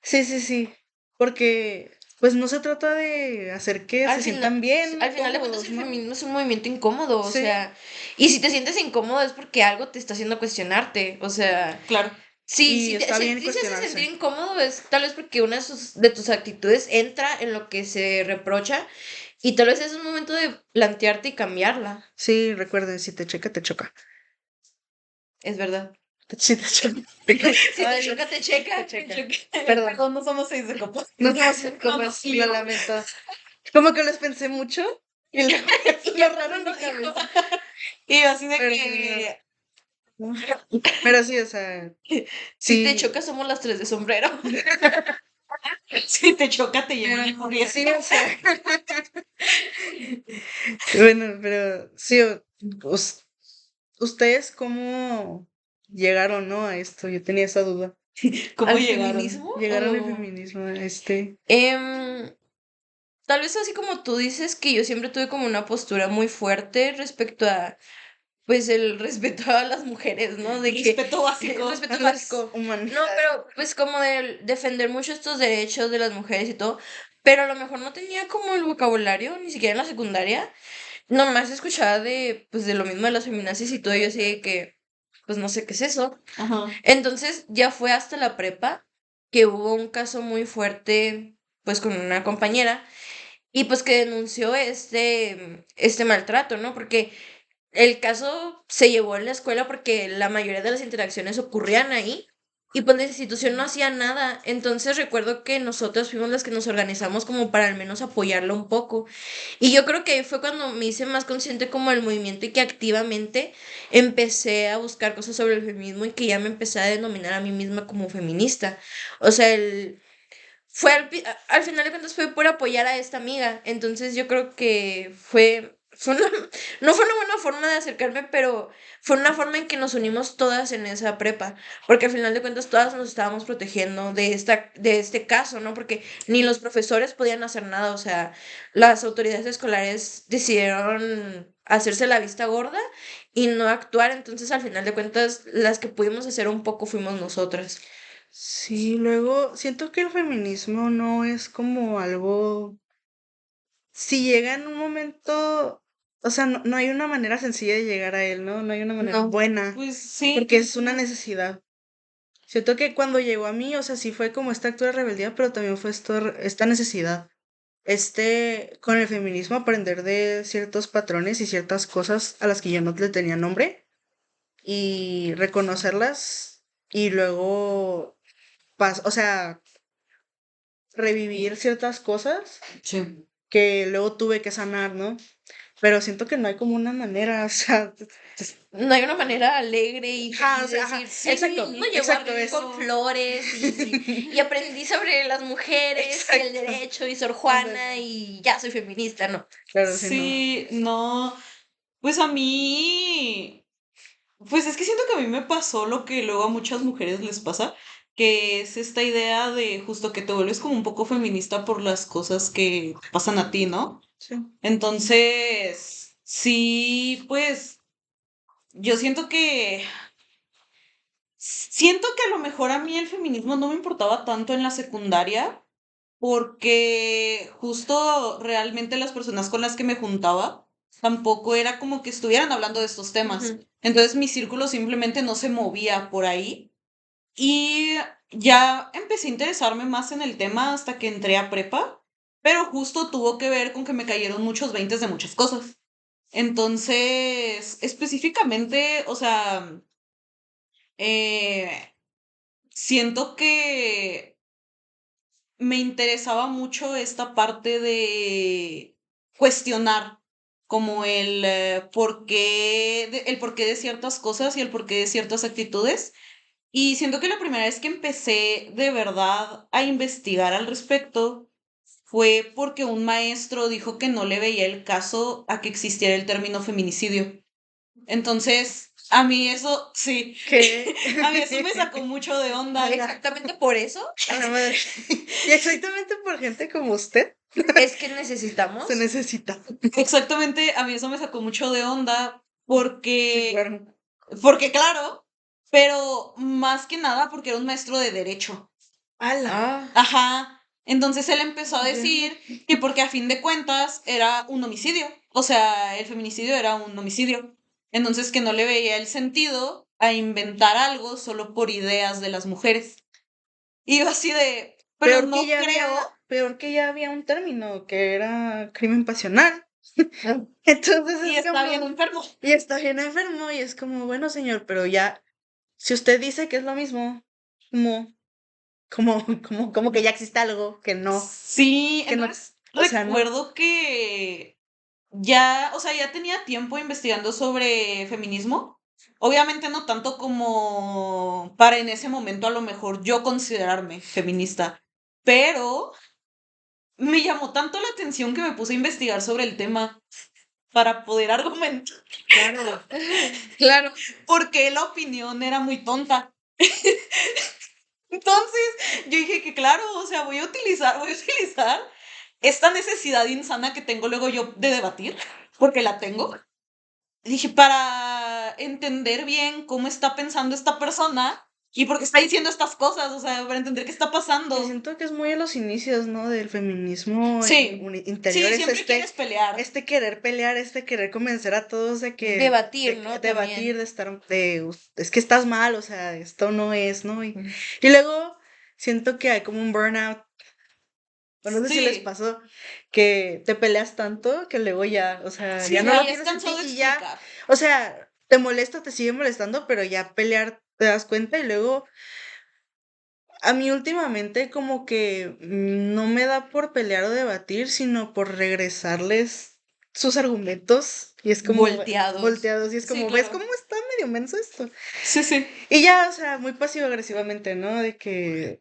[SPEAKER 2] Sí, sí, sí. Porque, pues no se trata de hacer que
[SPEAKER 1] Al
[SPEAKER 2] se
[SPEAKER 1] final,
[SPEAKER 2] sientan bien
[SPEAKER 1] al final de cuentas
[SPEAKER 2] todos,
[SPEAKER 1] el
[SPEAKER 2] ¿no?
[SPEAKER 1] feminismo es un movimiento incómodo, o
[SPEAKER 2] Sí,
[SPEAKER 1] sea, y si te sientes incómodo es porque algo te está haciendo cuestionarte, o sea,
[SPEAKER 3] Claro.
[SPEAKER 1] sí,
[SPEAKER 2] y está
[SPEAKER 1] si
[SPEAKER 2] bien
[SPEAKER 1] te hace sentir
[SPEAKER 2] cuestionarse.
[SPEAKER 1] incómodo es tal vez porque una de tus actitudes entra en lo que se reprocha y tal vez es un momento de plantearte y cambiarla,
[SPEAKER 2] Sí, recuerden, si te checa, te choca.
[SPEAKER 1] es verdad.
[SPEAKER 2] Sí, te choca.
[SPEAKER 1] Si te
[SPEAKER 2] Ay,
[SPEAKER 1] choca, te checa.
[SPEAKER 2] te checa.
[SPEAKER 3] Choque.
[SPEAKER 2] Perdón.
[SPEAKER 3] Perdón, no somos 6 de copas.
[SPEAKER 2] No te vas a comer,
[SPEAKER 3] Lío.
[SPEAKER 2] lo lamento. Como que los pensé mucho y luego
[SPEAKER 1] Y
[SPEAKER 2] lo
[SPEAKER 1] ya
[SPEAKER 2] raro en mi
[SPEAKER 1] cuando lo dijo.
[SPEAKER 2] cabeza.
[SPEAKER 3] Y así de
[SPEAKER 2] Pero,
[SPEAKER 3] que.
[SPEAKER 2] pero sí, o sea,
[SPEAKER 1] Si te
[SPEAKER 2] sí.
[SPEAKER 1] choca, somos las 3 de sombrero.
[SPEAKER 3] Si te choca, te llevan
[SPEAKER 2] Pero,
[SPEAKER 3] corriendo.
[SPEAKER 2] sí, o sea. Bueno, pero sí, ¿ustedes cómo llegaron, no, a esto? Yo tenía esa duda.
[SPEAKER 3] ¿Cómo
[SPEAKER 1] ¿Al
[SPEAKER 3] llegaron?
[SPEAKER 1] feminismo?
[SPEAKER 2] Llegaron al
[SPEAKER 1] O...
[SPEAKER 2] feminismo, a este.
[SPEAKER 1] Tal vez así como tú dices que yo siempre tuve como una postura muy fuerte respecto a, pues, el respeto a las mujeres, ¿no? De que
[SPEAKER 3] Respeto básico.
[SPEAKER 1] respeto
[SPEAKER 2] A las
[SPEAKER 1] básico. No,
[SPEAKER 2] humanidades.
[SPEAKER 1] pero pues como de defender mucho estos derechos de las mujeres y todo, pero a lo mejor no tenía como el vocabulario, ni siquiera en la secundaria. Nomás escuchaba de, pues, de lo mismo de las feminazis y todo, y yo así de que, pues, no sé qué es eso.
[SPEAKER 3] Ajá.
[SPEAKER 1] Entonces ya fue hasta la prepa que hubo un caso muy fuerte, pues, con una compañera y pues que denunció este maltrato, ¿no? Porque el caso se llevó en la escuela porque la mayoría de las interacciones ocurrían ahí y pues la institución no hacía nada. Entonces recuerdo que nosotros fuimos las que nos organizamos como para al menos apoyarla un poco. Y yo creo que ahí fue cuando me hice más consciente como del movimiento y que activamente empecé a buscar cosas sobre el feminismo y que ya me empecé a denominar a mí misma como feminista. O sea, fue al final de cuentas fue por apoyar a esta amiga. Entonces yo creo que no fue una buena forma de acercarme, pero fue una forma en que nos unimos todas en esa prepa. Porque al final de cuentas todas nos estábamos protegiendo de este caso, ¿no? Porque ni los profesores podían hacer nada. O sea, las autoridades escolares decidieron hacerse la vista gorda y no actuar. Entonces al final de cuentas las que pudimos hacer un poco fuimos nosotras.
[SPEAKER 2] Sí, luego siento que el feminismo no es como algo. Si llega en un momento, o sea, no hay una manera sencilla de llegar a él, ¿no? No hay una manera
[SPEAKER 1] No.
[SPEAKER 2] buena,
[SPEAKER 3] Pues sí.
[SPEAKER 2] porque es una necesidad. Siento que cuando llegó a mí, o sea, sí fue como esta acto de rebeldía, pero también fue esta necesidad. Con el feminismo aprender de ciertos patrones y ciertas cosas a las que yo no le tenía nombre y reconocerlas y luego, o sea, revivir ciertas cosas
[SPEAKER 3] Sí.
[SPEAKER 2] que luego tuve que sanar, ¿no? Pero siento que no hay como una manera, o sea,
[SPEAKER 1] No hay una manera alegre y
[SPEAKER 2] ajá, o
[SPEAKER 1] feliz de
[SPEAKER 2] sea, ajá,
[SPEAKER 1] decir, sí, el
[SPEAKER 2] exacto,
[SPEAKER 1] feminismo llegó a
[SPEAKER 2] exacto,
[SPEAKER 1] mí con flores y aprendí sobre las mujeres y el
[SPEAKER 2] Exacto.
[SPEAKER 1] derecho y Sor
[SPEAKER 2] Ándale.
[SPEAKER 1] Juana y ya soy feminista, ¿no?
[SPEAKER 2] Claro, sí, no.
[SPEAKER 3] Sí, no. Pues a mí. Pues es que siento que a mí me pasó lo que luego a muchas mujeres les pasa, que es esta idea de justo que te vuelves como un poco feminista por las cosas que pasan a ti, ¿no?
[SPEAKER 2] Sí.
[SPEAKER 3] Entonces, sí, pues yo siento que a lo mejor a mí el feminismo no me importaba tanto en la secundaria, porque justo realmente las personas con las que me juntaba tampoco era como que estuvieran hablando de estos temas.
[SPEAKER 1] Ujú.
[SPEAKER 3] Entonces mi círculo simplemente no se movía por ahí y ya empecé a interesarme más en el tema hasta que entré a prepa, pero justo tuvo que ver con que me cayeron muchos veintes de muchas cosas. Entonces, específicamente, o sea, eh, siento que me interesaba mucho esta parte de cuestionar como el porqué de ciertas cosas y el porqué de ciertas actitudes. Y siento que la primera vez que empecé de verdad a investigar al respecto fue porque un maestro dijo que no le veía el caso a que existiera el término feminicidio. Entonces, a mí eso, sí,
[SPEAKER 2] ¿Qué?
[SPEAKER 3] a mí eso me sacó mucho de onda.
[SPEAKER 1] Exactamente por eso
[SPEAKER 2] A la madre. Y exactamente por gente como usted
[SPEAKER 1] es que
[SPEAKER 2] se
[SPEAKER 1] necesitamos.
[SPEAKER 2] necesita.
[SPEAKER 3] Exactamente, a mí eso me sacó mucho de onda
[SPEAKER 2] Sí,
[SPEAKER 3] porque,
[SPEAKER 2] claro.
[SPEAKER 3] porque claro, pero más que nada porque era un maestro de derecho.
[SPEAKER 2] ¡Hala!
[SPEAKER 1] Ah,
[SPEAKER 3] Ajá. Entonces él empezó a
[SPEAKER 2] Ya.
[SPEAKER 3] decir que porque a fin de cuentas era un homicidio. O sea, el feminicidio era un homicidio. Entonces que no le veía el sentido a inventar algo solo por ideas de las mujeres. Y yo así de, pero
[SPEAKER 2] Peor que
[SPEAKER 3] no
[SPEAKER 2] ya había,
[SPEAKER 3] creo.
[SPEAKER 2] peor que ya había un término que era crimen pasional. Entonces
[SPEAKER 3] Y
[SPEAKER 2] es
[SPEAKER 3] está bien
[SPEAKER 2] como,
[SPEAKER 3] enfermo.
[SPEAKER 2] y está bien enfermo, y es como, bueno, señor, pero ya si usted dice que es lo mismo, como, como que ya existe algo
[SPEAKER 3] Sí,
[SPEAKER 2] que no,
[SPEAKER 3] entonces
[SPEAKER 2] o sea, no.
[SPEAKER 3] recuerdo que ya, o sea, ya tenía tiempo investigando sobre feminismo. Obviamente no tanto como para en ese momento a lo mejor yo considerarme feminista, pero me llamó tanto la atención que me puse a investigar sobre el tema para poder argumentar
[SPEAKER 2] Claro.
[SPEAKER 1] Claro.
[SPEAKER 3] por qué la opinión era muy tonta. Entonces, yo dije que claro, o sea, voy a utilizar esta necesidad insana que tengo luego yo de debatir, porque la tengo. Dije, para entender bien cómo está pensando esta persona y por qué está diciendo estas cosas, o sea, para entender qué está
[SPEAKER 2] Que
[SPEAKER 3] pasando.
[SPEAKER 2] siento que es muy a los inicios, ¿no? Del feminismo
[SPEAKER 3] Sí,
[SPEAKER 2] interior,
[SPEAKER 3] sí,
[SPEAKER 2] es
[SPEAKER 3] siempre quieres pelear.
[SPEAKER 2] este querer pelear, este querer convencer a todos
[SPEAKER 1] Debatir, ¿no?
[SPEAKER 2] debatir,
[SPEAKER 1] También.
[SPEAKER 2] de estar, es que estás mal, o sea, esto no es, ¿no?
[SPEAKER 3] Ujú.
[SPEAKER 2] Y luego siento que hay como un burnout, o no sé si les
[SPEAKER 3] Sí,
[SPEAKER 2] pasó, que te peleas tanto que luego ya, o sea,
[SPEAKER 3] sí,
[SPEAKER 2] ya no
[SPEAKER 3] ya
[SPEAKER 2] lo
[SPEAKER 3] es
[SPEAKER 2] tienes en ti
[SPEAKER 3] cansado de
[SPEAKER 2] y ya,
[SPEAKER 3] explicar.
[SPEAKER 2] o sea, te molesta, te sigue molestando, pero ya pelear te das cuenta y luego a mí últimamente como que no me da por pelear o debatir, sino por regresarles sus argumentos y es como
[SPEAKER 3] Volteados.
[SPEAKER 2] volteados y es
[SPEAKER 3] Sí,
[SPEAKER 2] como, ¿ves
[SPEAKER 3] claro.
[SPEAKER 2] cómo está medio menso esto?
[SPEAKER 3] Sí, sí.
[SPEAKER 2] Y ya, o sea, muy pasivo agresivamente, ¿no? De que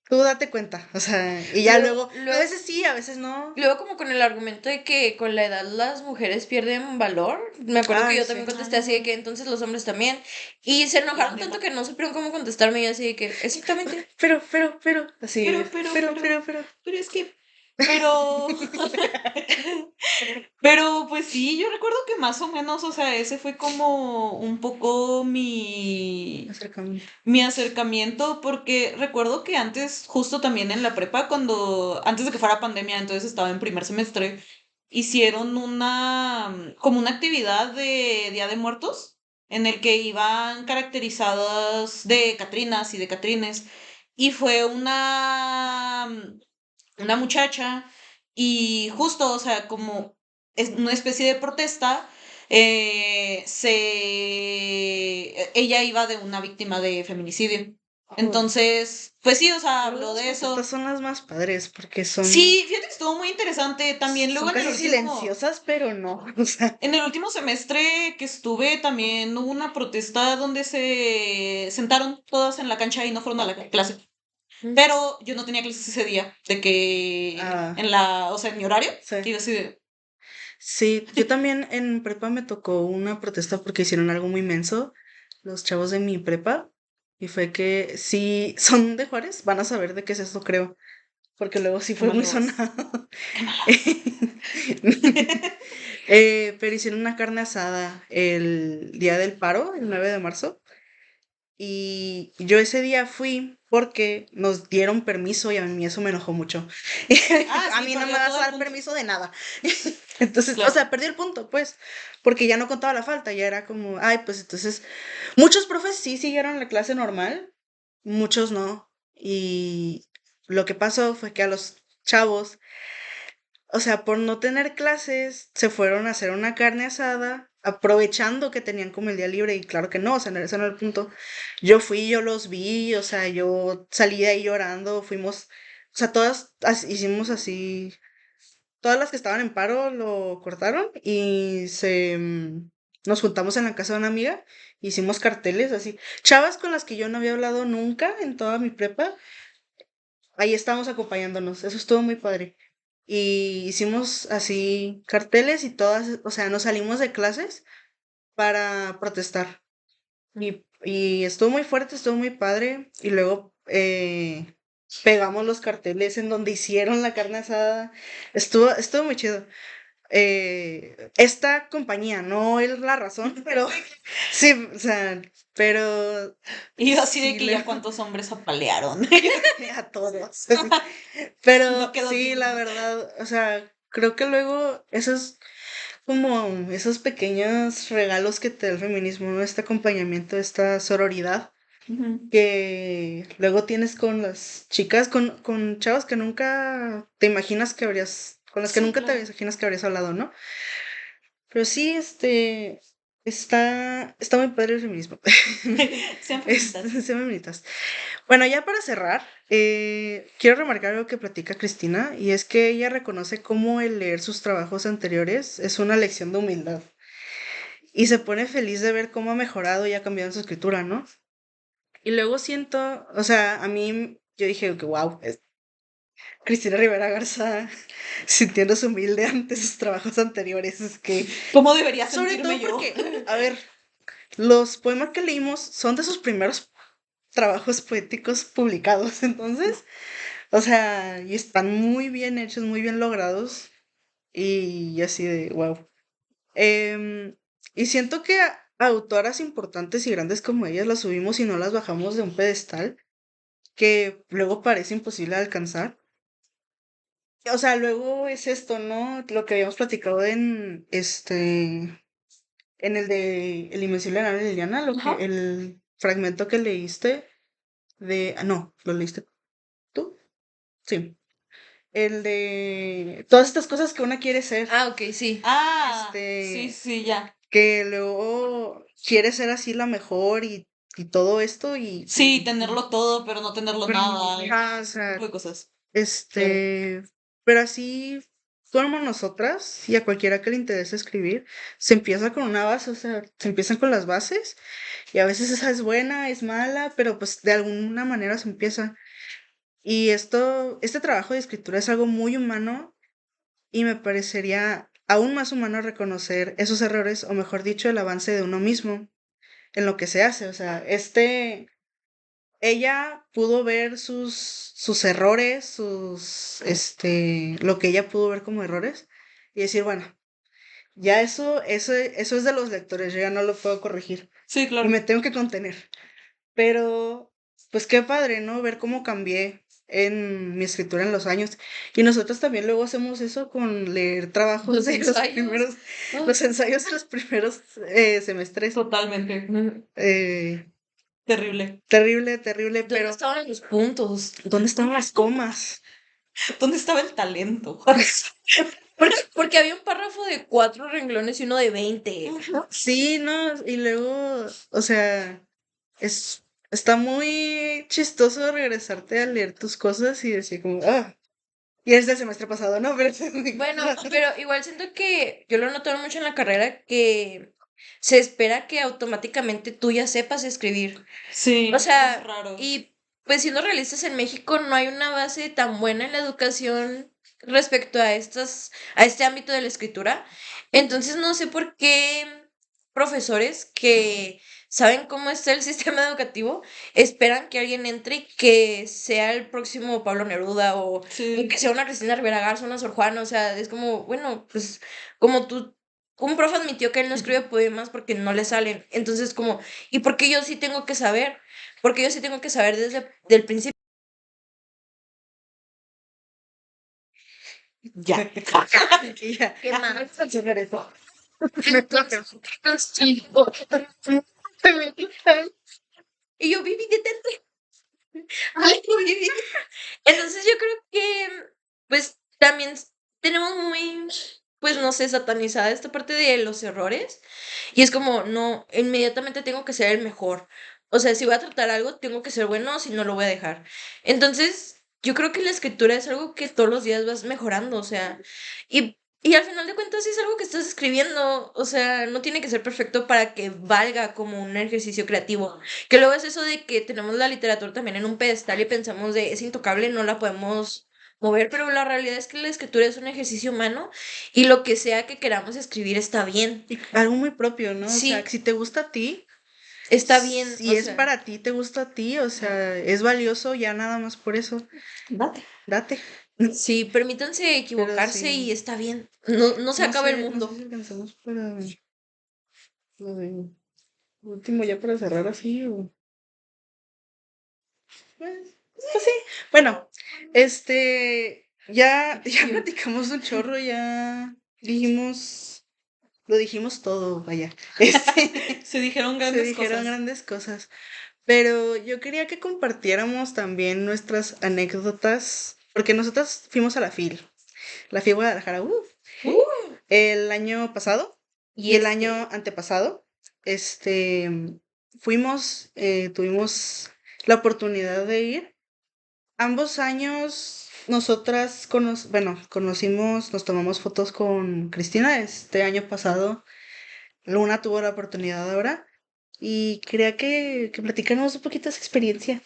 [SPEAKER 2] tú date cuenta, o sea, y ya
[SPEAKER 1] Luego,
[SPEAKER 2] luego, a
[SPEAKER 1] luego,
[SPEAKER 2] veces sí, a veces no.
[SPEAKER 1] luego como con el argumento de que con la edad las mujeres pierden valor. Me acuerdo que
[SPEAKER 2] Ay,
[SPEAKER 1] yo
[SPEAKER 2] sí.
[SPEAKER 1] también contesté así de
[SPEAKER 3] Ah,
[SPEAKER 1] que entonces los hombres también. Y se enojaron
[SPEAKER 3] de
[SPEAKER 1] tanto
[SPEAKER 3] acuerdo.
[SPEAKER 1] que no supieron cómo contestarme y yo así de que, exactamente.
[SPEAKER 2] Así,
[SPEAKER 3] Pero, pero, pero,
[SPEAKER 2] pero.
[SPEAKER 3] pero es que, pero, pero pues sí, yo recuerdo que más o menos, o sea, ese fue como un poco
[SPEAKER 2] Acercamiento.
[SPEAKER 3] mi acercamiento, porque recuerdo que antes, justo también en la prepa, antes de que fuera pandemia, entonces estaba en primer semestre, hicieron como una actividad de Día de Muertos, en el que iban caracterizadas de Catrinas y de Catrines, y fue una muchacha, y justo, o sea, como es una especie de protesta, ella iba de una víctima de feminicidio.
[SPEAKER 2] Oh,
[SPEAKER 3] Entonces, pues sí, o sea,
[SPEAKER 2] luego
[SPEAKER 3] habló
[SPEAKER 2] esas
[SPEAKER 3] de
[SPEAKER 2] protestas
[SPEAKER 3] eso.
[SPEAKER 2] son las más padres porque
[SPEAKER 3] Sí, fíjate que estuvo muy interesante. También luego
[SPEAKER 2] son casi silenciosas, pero no, o sea.
[SPEAKER 3] en el último semestre que estuve, también hubo una protesta donde se sentaron todas en la cancha y no fueron a la clase.
[SPEAKER 1] Mm.
[SPEAKER 3] Pero yo no tenía clases ese día, de que
[SPEAKER 2] Ah,
[SPEAKER 3] o sea, en mi horario,
[SPEAKER 2] sí.
[SPEAKER 3] y yo así de,
[SPEAKER 2] Sí, yo también en prepa me tocó una protesta porque hicieron algo muy menso los chavos de mi prepa y fue que si son de Juárez van a saber de qué es esto, creo, porque luego sí
[SPEAKER 3] qué
[SPEAKER 2] fue muy
[SPEAKER 3] malos,
[SPEAKER 2] sonado.
[SPEAKER 3] qué malos.
[SPEAKER 2] Pero hicieron una carne asada el día del paro, el 9 de marzo, y yo ese día fui porque nos dieron permiso y a mí eso me enojó mucho.
[SPEAKER 3] Ah,
[SPEAKER 2] A
[SPEAKER 3] sí,
[SPEAKER 2] mí no me
[SPEAKER 3] perdió
[SPEAKER 2] vas
[SPEAKER 3] todo
[SPEAKER 2] a
[SPEAKER 3] el
[SPEAKER 2] dar
[SPEAKER 3] punto.
[SPEAKER 2] permiso de nada. Entonces, o
[SPEAKER 3] Claro.
[SPEAKER 2] sea, perdí el punto, pues, porque ya no contaba la falta, ya era como, ay, pues entonces, muchos profes sí siguieron la clase normal, muchos no. Y lo que pasó fue que a los chavos, o sea, por no tener clases, se fueron a hacer una carne asada, aprovechando que tenían como el día libre, y claro que no, o sea, ese no era el punto. Yo fui, yo los vi, o sea, yo salí de ahí llorando, fuimos, o sea, todas hicimos así, todas las que estaban en paro lo cortaron y nos juntamos en la casa de una amiga, hicimos carteles así, chavas con las que yo no había hablado nunca en toda mi prepa, ahí estábamos acompañándonos, eso estuvo muy padre. Y hicimos así carteles y todas, o sea, nos salimos de clases para protestar. Y estuvo muy fuerte, estuvo muy padre. Y luego pegamos los carteles en donde hicieron la carne asada. Estuvo muy chido. Esta compañía no es la razón, pero sí, o sea, pero
[SPEAKER 3] Y yo así de
[SPEAKER 2] sí,
[SPEAKER 3] que ya cuántos hombres apalearon.
[SPEAKER 2] a todos. Pero
[SPEAKER 3] No quedó
[SPEAKER 2] sí, la
[SPEAKER 3] ninguno.
[SPEAKER 2] verdad, o sea, creo que luego esos como esos pequeños regalos que te da el feminismo, ¿no? Este acompañamiento, esta sororidad
[SPEAKER 3] Ujú.
[SPEAKER 2] que luego tienes con las chicas, con chavas que nunca te imaginas que habrías, con las que
[SPEAKER 3] Sí,
[SPEAKER 2] nunca te
[SPEAKER 3] claro.
[SPEAKER 2] imaginas que habrías hablado, ¿no? Pero sí, Está muy padre el feminismo.
[SPEAKER 3] Sean
[SPEAKER 2] Es-
[SPEAKER 3] feministas.
[SPEAKER 2] sean feministas. Bueno, ya para cerrar, quiero remarcar algo que platica Cristina, y es que ella reconoce cómo el leer sus trabajos anteriores es una lección de humildad. Y se pone feliz de ver cómo ha mejorado y ha cambiado en su escritura, ¿no? Y luego siento, o sea, a mí, yo dije que wow, Cristina Rivera Garza sintiéndose humilde ante sus trabajos anteriores. Es que,
[SPEAKER 3] ¿Cómo debería
[SPEAKER 2] sobre
[SPEAKER 3] sentirme
[SPEAKER 2] todo
[SPEAKER 3] yo?
[SPEAKER 2] porque, a ver, los poemas que leímos son de sus primeros trabajos poéticos publicados, entonces, o sea, y están muy bien hechos, muy bien logrados, y así de wow. Y siento que a autoras importantes y grandes como ellas las subimos y no las bajamos de un pedestal que luego parece imposible de alcanzar. O sea, luego es esto, ¿no? Lo que habíamos platicado en el de El Invencible de Ana Liliana,
[SPEAKER 3] Ajá.
[SPEAKER 2] el fragmento que leíste no, ¿lo leíste tú? Sí. El de todas estas cosas que una quiere ser.
[SPEAKER 1] Ah, ok, sí.
[SPEAKER 3] Sí,
[SPEAKER 2] Este,
[SPEAKER 3] sí, ya.
[SPEAKER 2] que luego quiere ser así la mejor y todo esto
[SPEAKER 3] Sí, tenerlo todo, pero no tenerlo
[SPEAKER 2] pero no,
[SPEAKER 3] nada.
[SPEAKER 2] ajá, o
[SPEAKER 3] Ese tipo
[SPEAKER 2] sea,
[SPEAKER 3] de cosas. Claro.
[SPEAKER 2] este, pero así somos nosotras y a cualquiera que le interese escribir, se empieza con una base, o sea, se empiezan con las bases y a veces esa es buena, es mala, pero pues de alguna manera se empieza. Y este trabajo de escritura es algo muy humano y me parecería aún más humano reconocer esos errores, o mejor dicho, el avance de uno mismo en lo que se hace. O sea, ella pudo ver sus errores, lo que ella pudo ver como errores y decir, bueno, ya eso es de los lectores, yo ya no lo puedo corregir
[SPEAKER 3] Sí,
[SPEAKER 2] y
[SPEAKER 3] claro.
[SPEAKER 2] me tengo que contener. Pero, pues qué padre, ¿no? Ver cómo cambié en mi escritura en los años. Y nosotros también luego hacemos eso con leer trabajos
[SPEAKER 1] Los
[SPEAKER 2] de los
[SPEAKER 1] ensayos.
[SPEAKER 2] primeros,
[SPEAKER 1] Ah,
[SPEAKER 2] los ensayos de los primeros semestres.
[SPEAKER 3] Totalmente.
[SPEAKER 2] Eh,
[SPEAKER 3] Terrible.
[SPEAKER 2] Terrible, terrible,
[SPEAKER 1] ¿dónde
[SPEAKER 2] pero
[SPEAKER 1] estaban los puntos?
[SPEAKER 2] ¿dónde están las comas?
[SPEAKER 3] ¿Dónde estaba el talento?
[SPEAKER 1] Porque había un párrafo de 4 renglones y uno de 20.
[SPEAKER 2] Sí, no, y luego, o sea, está muy chistoso regresarte a leer tus cosas y decir como, ah, y es del semestre pasado, ¿no? Pero
[SPEAKER 1] Bueno, pero igual siento que yo lo noto mucho en la carrera que se espera que automáticamente tú ya sepas escribir.
[SPEAKER 3] Sí,
[SPEAKER 1] O
[SPEAKER 3] es
[SPEAKER 1] sea,
[SPEAKER 3] raro.
[SPEAKER 1] y pues siendo realistas en México no hay una base tan buena en la educación respecto a este ámbito de la escritura. Entonces no sé por qué profesores que saben cómo está el sistema educativo esperan que alguien entre y que sea el próximo Pablo Neruda o que
[SPEAKER 3] Sí.
[SPEAKER 1] sea una Cristina Rivera Garza, una Sor Juana. O sea, es como, bueno, pues como tú, un profe admitió que él no escribe poemas porque no le salen. Entonces como, ¿y por qué yo sí tengo que saber? Porque yo sí tengo que saber desde el principio.
[SPEAKER 3] Ya.
[SPEAKER 2] y ya.
[SPEAKER 1] ¿Qué más? Y yo viví detente. Ay, viví. Entonces yo creo que, pues, también tenemos muy, pues, no sé, satanizada esta parte de los errores. Y es como, no, inmediatamente tengo que ser el mejor. O sea, si voy a tratar algo, tengo que ser bueno, si no lo voy a dejar. Entonces, yo creo que la escritura es algo que todos los días vas mejorando, o sea, y al final de cuentas sí es algo que estás escribiendo, o sea, no tiene que ser perfecto para que valga como un ejercicio creativo. Que luego es eso de que tenemos la literatura también en un pedestal y pensamos de es intocable, no la podemos mover, pero la realidad es que la escritura es un ejercicio humano y lo que sea que queramos escribir está bien.
[SPEAKER 2] Y algo muy propio, ¿no? O sea,
[SPEAKER 1] Sí,
[SPEAKER 2] que si te gusta a ti,
[SPEAKER 1] está bien,
[SPEAKER 2] si
[SPEAKER 1] o
[SPEAKER 2] es
[SPEAKER 1] sea,
[SPEAKER 2] para ti, te gusta a ti, o sea, es valioso ya nada más por eso.
[SPEAKER 3] Date.
[SPEAKER 2] Date.
[SPEAKER 1] sí, permítanse
[SPEAKER 2] Pero
[SPEAKER 1] equivocarse y
[SPEAKER 2] sí,
[SPEAKER 1] está bien. No, no se acaba el
[SPEAKER 2] no sé
[SPEAKER 1] mundo.
[SPEAKER 2] si alcanzamos para lo de último ya para cerrar así o... Pues sí. Bueno, ya platicamos un chorro, ya lo dijimos todo, vaya.
[SPEAKER 3] Se dijeron
[SPEAKER 2] Se
[SPEAKER 3] grandes
[SPEAKER 2] dijeron
[SPEAKER 3] cosas.
[SPEAKER 2] grandes cosas. Pero yo quería que compartiéramos también nuestras anécdotas, porque nosotras fuimos a la FIL Guadalajara,
[SPEAKER 3] Uh,
[SPEAKER 2] el año pasado
[SPEAKER 1] Y
[SPEAKER 2] y el año antepasado. este, fuimos, tuvimos la oportunidad de ir. Ambos años, nosotras conocimos, nos tomamos fotos con Cristina. Este año pasado, Luna tuvo la oportunidad ahora. Y quería que platicáramos un poquito de esa experiencia.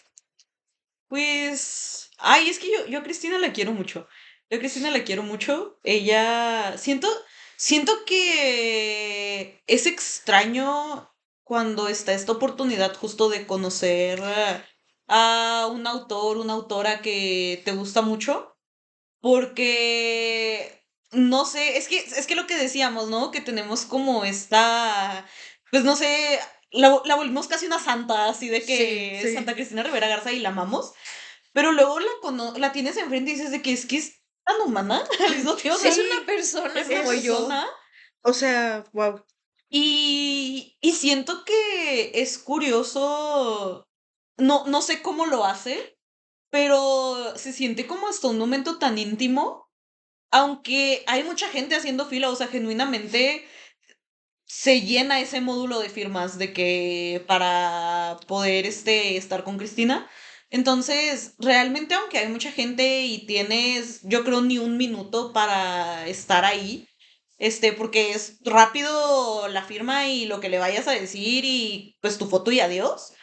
[SPEAKER 3] Pues, ay, es que yo a Cristina la quiero mucho. Yo a Cristina la quiero mucho. Ella, siento que es extraño cuando está esta oportunidad justo de conocer a un autor, una autora que te gusta mucho, porque, no sé, es que lo que decíamos, ¿no? Que tenemos como esta, pues no sé, la volvimos casi una santa, así de
[SPEAKER 1] Sí,
[SPEAKER 3] que
[SPEAKER 2] sí.
[SPEAKER 3] Santa Cristina Rivera Garza y la amamos. Pero luego la tienes enfrente y dices de que es tan humana al mismo tiempo. O sea,
[SPEAKER 1] es una persona
[SPEAKER 3] es una
[SPEAKER 1] como yo.
[SPEAKER 3] persona.
[SPEAKER 2] O sea, wow.
[SPEAKER 3] Y siento que es curioso. No sé cómo lo hace, pero se siente como hasta un momento tan íntimo. Aunque hay mucha gente haciendo fila, o sea, genuinamente se llena ese módulo de firmas de que para poder estar con Cristina. Entonces, realmente, aunque hay mucha gente y tienes, yo creo, ni un minuto para estar ahí, porque es rápido la firma y lo que le vayas a decir y pues tu foto y adiós.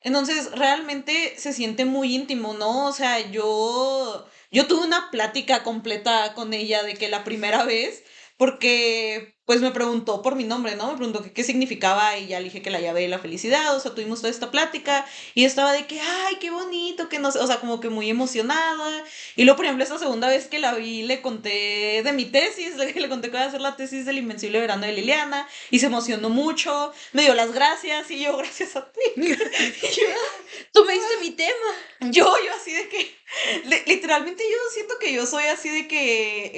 [SPEAKER 3] Entonces, realmente se siente muy íntimo, ¿no? O sea, yo tuve una plática completa con ella de que la primera vez, porque pues me preguntó por mi nombre, ¿no? Me preguntó que qué significaba y ya le dije que la llave de la felicidad, o sea, tuvimos toda esta plática y estaba de que, ay, qué bonito, que no sé, o sea, como que muy emocionada. Y luego, por ejemplo, esta segunda vez que la vi, le conté de mi tesis, le conté que iba a hacer la tesis del Invencible Verano de Liliana y se emocionó mucho, me dio las gracias y yo, gracias a ti. Y
[SPEAKER 1] Tú me diste mi tema.
[SPEAKER 3] yo así de que, literalmente yo siento que yo soy así de que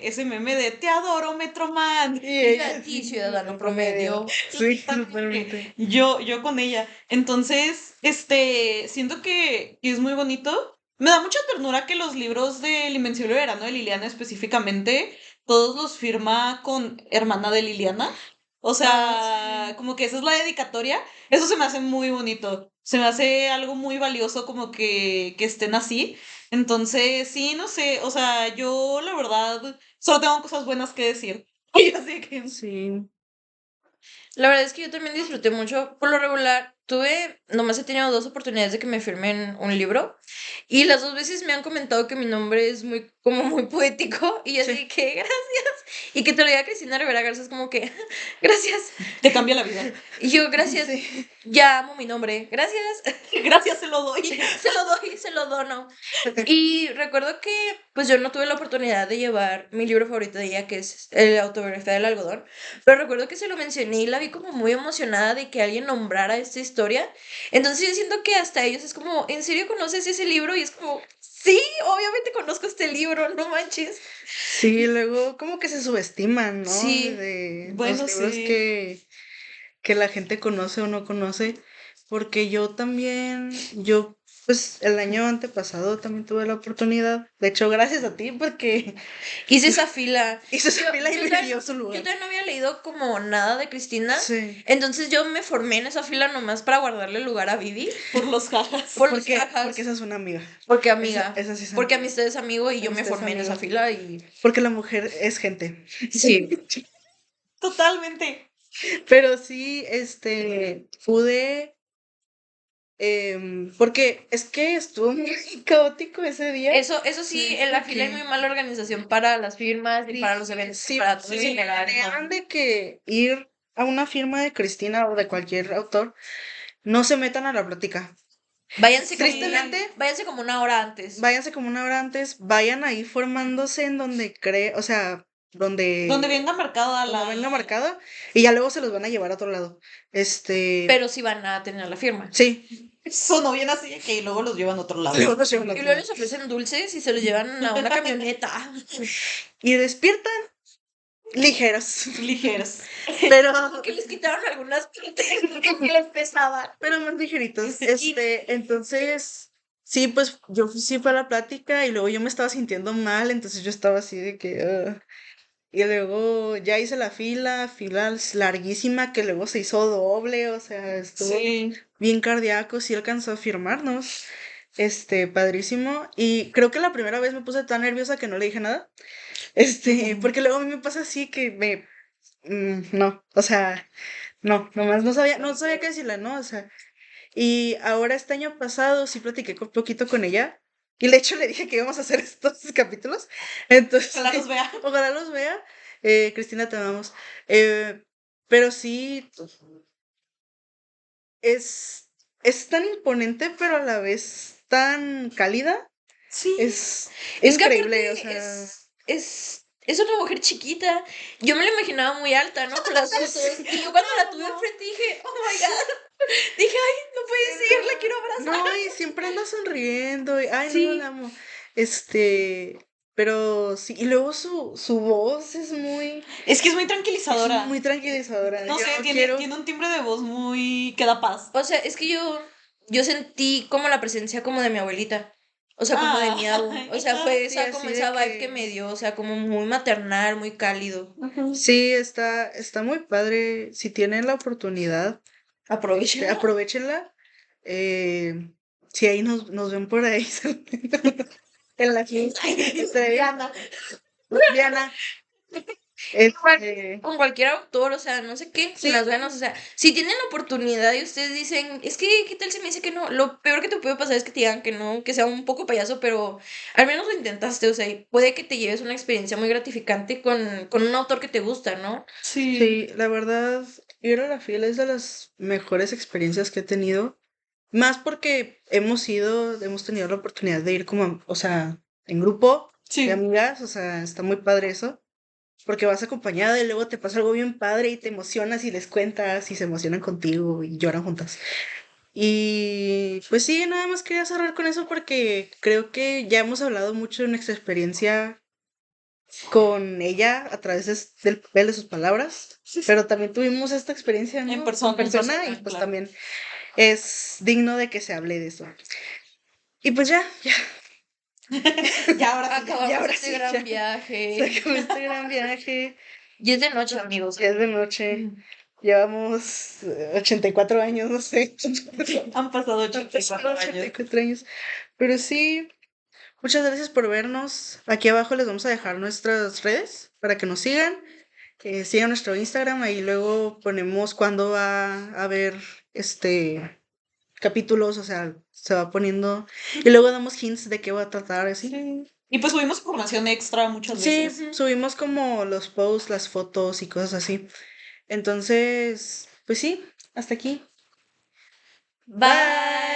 [SPEAKER 3] ese meme de te adoro, Metroman.
[SPEAKER 2] Y
[SPEAKER 1] Y yo a
[SPEAKER 2] ella
[SPEAKER 1] ti,
[SPEAKER 2] sí,
[SPEAKER 1] ciudadano promedio.
[SPEAKER 2] Sí,
[SPEAKER 3] Totalmente.
[SPEAKER 2] totalmente.
[SPEAKER 3] Yo con ella. Entonces, siento que es muy bonito. Me da mucha ternura que los libros del Invencible Verano de Liliana específicamente, todos los firma con hermana de Liliana. O
[SPEAKER 1] Ah,
[SPEAKER 3] sea,
[SPEAKER 1] sí.
[SPEAKER 3] como que esa es la dedicatoria. Eso se me hace muy bonito. Se me hace algo muy valioso como que estén así. Entonces, sí, no sé. O sea, yo la verdad solo tengo cosas buenas que decir. Y así que.
[SPEAKER 2] Sí.
[SPEAKER 1] La verdad es que yo también disfruté mucho. Por lo regular, nomás he tenido 2 oportunidades de que me firmen un libro. Y las 2 veces me han comentado que mi nombre es como muy poético. Y yo
[SPEAKER 2] Sí.
[SPEAKER 1] así que, gracias. Y que te lo diga Cristina Rivera Garza es como que, gracias.
[SPEAKER 3] Te cambia la vida.
[SPEAKER 1] Y yo, gracias.
[SPEAKER 2] Sí.
[SPEAKER 1] Ya amo mi nombre. Gracias.
[SPEAKER 3] Gracias, se lo doy.
[SPEAKER 1] Se lo doy, se lo dono. Y recuerdo que, pues yo no tuve la oportunidad de llevar mi libro favorito de ella, que es La autobiografía del algodón, pero recuerdo que se lo mencioné y la vi como muy emocionada de que alguien nombrara esta historia. Entonces yo siento que hasta ellos es como, ¿en serio conoces ese libro? Y es como, sí, obviamente conozco este libro, no manches.
[SPEAKER 2] Sí, luego como que se subestiman, ¿no?
[SPEAKER 1] Sí,
[SPEAKER 2] De los
[SPEAKER 3] Bueno,
[SPEAKER 2] libros
[SPEAKER 3] sí.
[SPEAKER 2] que la gente conoce o no conoce. Porque yo también, pues el año antepasado también tuve la oportunidad. De hecho, gracias a ti porque
[SPEAKER 1] hice esa fila.
[SPEAKER 2] hice esa
[SPEAKER 1] Yo,
[SPEAKER 2] fila y
[SPEAKER 1] yo,
[SPEAKER 2] me
[SPEAKER 1] todavía,
[SPEAKER 2] dio su
[SPEAKER 1] yo
[SPEAKER 2] lugar.
[SPEAKER 1] todavía no había leído como nada de Cristina,
[SPEAKER 2] Sí.
[SPEAKER 1] entonces yo me formé en esa fila nomás para guardarle lugar a Vivi.
[SPEAKER 3] Por los jajas.
[SPEAKER 1] Por los
[SPEAKER 2] Porque
[SPEAKER 1] jajas,
[SPEAKER 2] esa es una amiga.
[SPEAKER 1] porque
[SPEAKER 2] Esa,
[SPEAKER 1] amiga,
[SPEAKER 2] esa sí es
[SPEAKER 1] porque
[SPEAKER 2] amiga.
[SPEAKER 1] amistad es amigo y yo me
[SPEAKER 2] Amistad es
[SPEAKER 1] formé en esa
[SPEAKER 2] amigo.
[SPEAKER 1] fila y
[SPEAKER 2] Porque la mujer es gente.
[SPEAKER 1] sí.
[SPEAKER 3] Totalmente.
[SPEAKER 2] Pero sí, pude, porque es que estuvo muy caótico ese día.
[SPEAKER 1] Eso sí,
[SPEAKER 2] Sí,
[SPEAKER 1] en la fila hay muy
[SPEAKER 2] porque
[SPEAKER 1] mala organización para las firmas y para los eventos,
[SPEAKER 2] si
[SPEAKER 1] para todo en general.
[SPEAKER 2] planean de que ir a una firma de Cristina o de cualquier autor, no se metan a la plática. Tristemente,
[SPEAKER 1] Váyanse como una hora antes.
[SPEAKER 2] váyanse como una hora antes, vayan ahí formándose en donde o sea,
[SPEAKER 3] Donde venga marcada
[SPEAKER 2] donde
[SPEAKER 3] la.
[SPEAKER 2] venga marcado, y ya luego se los van a llevar a otro lado.
[SPEAKER 1] Pero sí van a tener la firma.
[SPEAKER 2] Sí.
[SPEAKER 3] Sonó bien así que luego los llevan a otro lado.
[SPEAKER 2] Luego los llevan a
[SPEAKER 1] Y
[SPEAKER 2] otro
[SPEAKER 1] luego
[SPEAKER 2] lado.
[SPEAKER 1] les ofrecen dulces y se los llevan a una camioneta.
[SPEAKER 2] Y despiertan ligeros,
[SPEAKER 3] Ligeros.
[SPEAKER 2] pero,
[SPEAKER 1] Que les quitaron algunas partes que les pesaban.
[SPEAKER 2] pero más ligeritos.
[SPEAKER 1] Y
[SPEAKER 2] Entonces, sí, pues yo sí fue a la plática y luego yo me estaba sintiendo mal, entonces yo estaba así de que, "Ugh". Y luego ya hice la fila larguísima que luego se hizo doble, o sea, estuvo
[SPEAKER 3] Sí.
[SPEAKER 2] bien cardíaco, sí alcanzó a firmarnos. Padrísimo. Y creo que la primera vez me puse tan nerviosa que no le dije nada. Porque luego a mí me pasa así que no, o sea, no, nomás no sabía qué decirle, ¿no? O sea, y ahora este año pasado sí platiqué un poquito con ella. Y de hecho le dije que íbamos a hacer estos capítulos. Entonces,
[SPEAKER 3] Ojalá los vea.
[SPEAKER 2] ojalá los vea. Cristina, te amamos. Pero sí, es tan imponente, pero a la vez tan cálida.
[SPEAKER 3] Sí.
[SPEAKER 2] Es
[SPEAKER 1] Es que
[SPEAKER 2] increíble, o
[SPEAKER 1] aparte
[SPEAKER 2] sea.
[SPEAKER 1] es una mujer chiquita. Yo me la imaginaba muy alta, ¿no? Por las fotos. Y yo cuando la tuve enfrente dije, oh my God. Dije, ay, no puede ser, la quiero abrazar.
[SPEAKER 2] No, y siempre anda sonriendo. Ay, no, la
[SPEAKER 1] Sí.
[SPEAKER 2] amo. Pero sí, y luego su voz es
[SPEAKER 3] Es que es muy
[SPEAKER 2] es
[SPEAKER 3] tranquilizadora.
[SPEAKER 2] muy tranquilizadora.
[SPEAKER 3] No
[SPEAKER 2] Yo
[SPEAKER 3] sé,
[SPEAKER 2] no
[SPEAKER 3] tiene,
[SPEAKER 2] quiero.
[SPEAKER 3] tiene un timbre de voz muy que da paz.
[SPEAKER 1] O sea, es que yo sentí como la presencia como de mi abuelita. O sea, como de
[SPEAKER 3] Ah,
[SPEAKER 1] mi abu. O sea, fue
[SPEAKER 2] Sí,
[SPEAKER 1] esa como
[SPEAKER 2] así de
[SPEAKER 1] esa vibe que me
[SPEAKER 2] que.
[SPEAKER 1] dio. O sea, como muy maternal, muy cálido.
[SPEAKER 2] Sí, está muy padre. Si tienen la oportunidad,
[SPEAKER 1] Aprovechenla.
[SPEAKER 2] aprovechenla. Si ahí nos ven por ahí. En la fiesta.
[SPEAKER 1] Diana.
[SPEAKER 2] Diana.
[SPEAKER 1] Igual,
[SPEAKER 2] Este,
[SPEAKER 1] con cualquier autor, o sea, no sé qué,
[SPEAKER 2] sí,
[SPEAKER 1] las ganas, o sea, si tienen la oportunidad y ustedes dicen, es que, ¿qué tal si me dice que no? Lo peor que te puede pasar es que te digan que no, que sea un poco payaso, pero al menos lo intentaste, o sea, y puede que te lleves una experiencia muy gratificante con un autor que te gusta, ¿no?
[SPEAKER 3] sí.
[SPEAKER 2] sí, la verdad, ir a la fila es de las mejores experiencias que he tenido. Más porque hemos tenido la oportunidad de ir como, o sea, en grupo de
[SPEAKER 3] Sí.
[SPEAKER 2] amigas, o sea, está muy padre eso. Porque vas acompañada y luego te pasa algo bien padre y te emocionas y les cuentas y se emocionan contigo y lloran juntas. Y pues sí, nada más quería cerrar con eso porque creo que ya hemos hablado mucho de nuestra experiencia con ella a través del papel de sus palabras, pero también tuvimos esta experiencia,
[SPEAKER 3] En
[SPEAKER 2] ¿no?
[SPEAKER 3] persona,
[SPEAKER 2] En persona y
[SPEAKER 3] en
[SPEAKER 2] pues
[SPEAKER 3] claro.
[SPEAKER 2] también es digno de que se hable de eso. Y pues ya,
[SPEAKER 3] Ya, ahora sí, ya.
[SPEAKER 2] y
[SPEAKER 1] Acabamos
[SPEAKER 2] ahora
[SPEAKER 1] este
[SPEAKER 2] sí,
[SPEAKER 1] gran
[SPEAKER 2] ya se
[SPEAKER 1] viaje.
[SPEAKER 2] acabó este gran viaje.
[SPEAKER 1] Y es de noche, amigos.
[SPEAKER 2] Ya es de noche. Llevamos 84 años, no sé.
[SPEAKER 3] Han pasado
[SPEAKER 2] Han
[SPEAKER 3] 84
[SPEAKER 2] pasado
[SPEAKER 3] años.
[SPEAKER 2] 84 años. Pero sí, muchas gracias por vernos. Aquí abajo les vamos a dejar nuestras redes para que nos sigan. Sigan nuestro Instagram, ahí luego ponemos cuándo va a haber capítulos, o sea, se va poniendo. Y luego damos hints de qué va a tratar, así.
[SPEAKER 3] Sí. Y pues subimos información extra muchas
[SPEAKER 2] Sí,
[SPEAKER 3] veces.
[SPEAKER 2] subimos como los posts, las fotos y cosas así. Entonces, pues sí, hasta aquí.
[SPEAKER 1] Bye.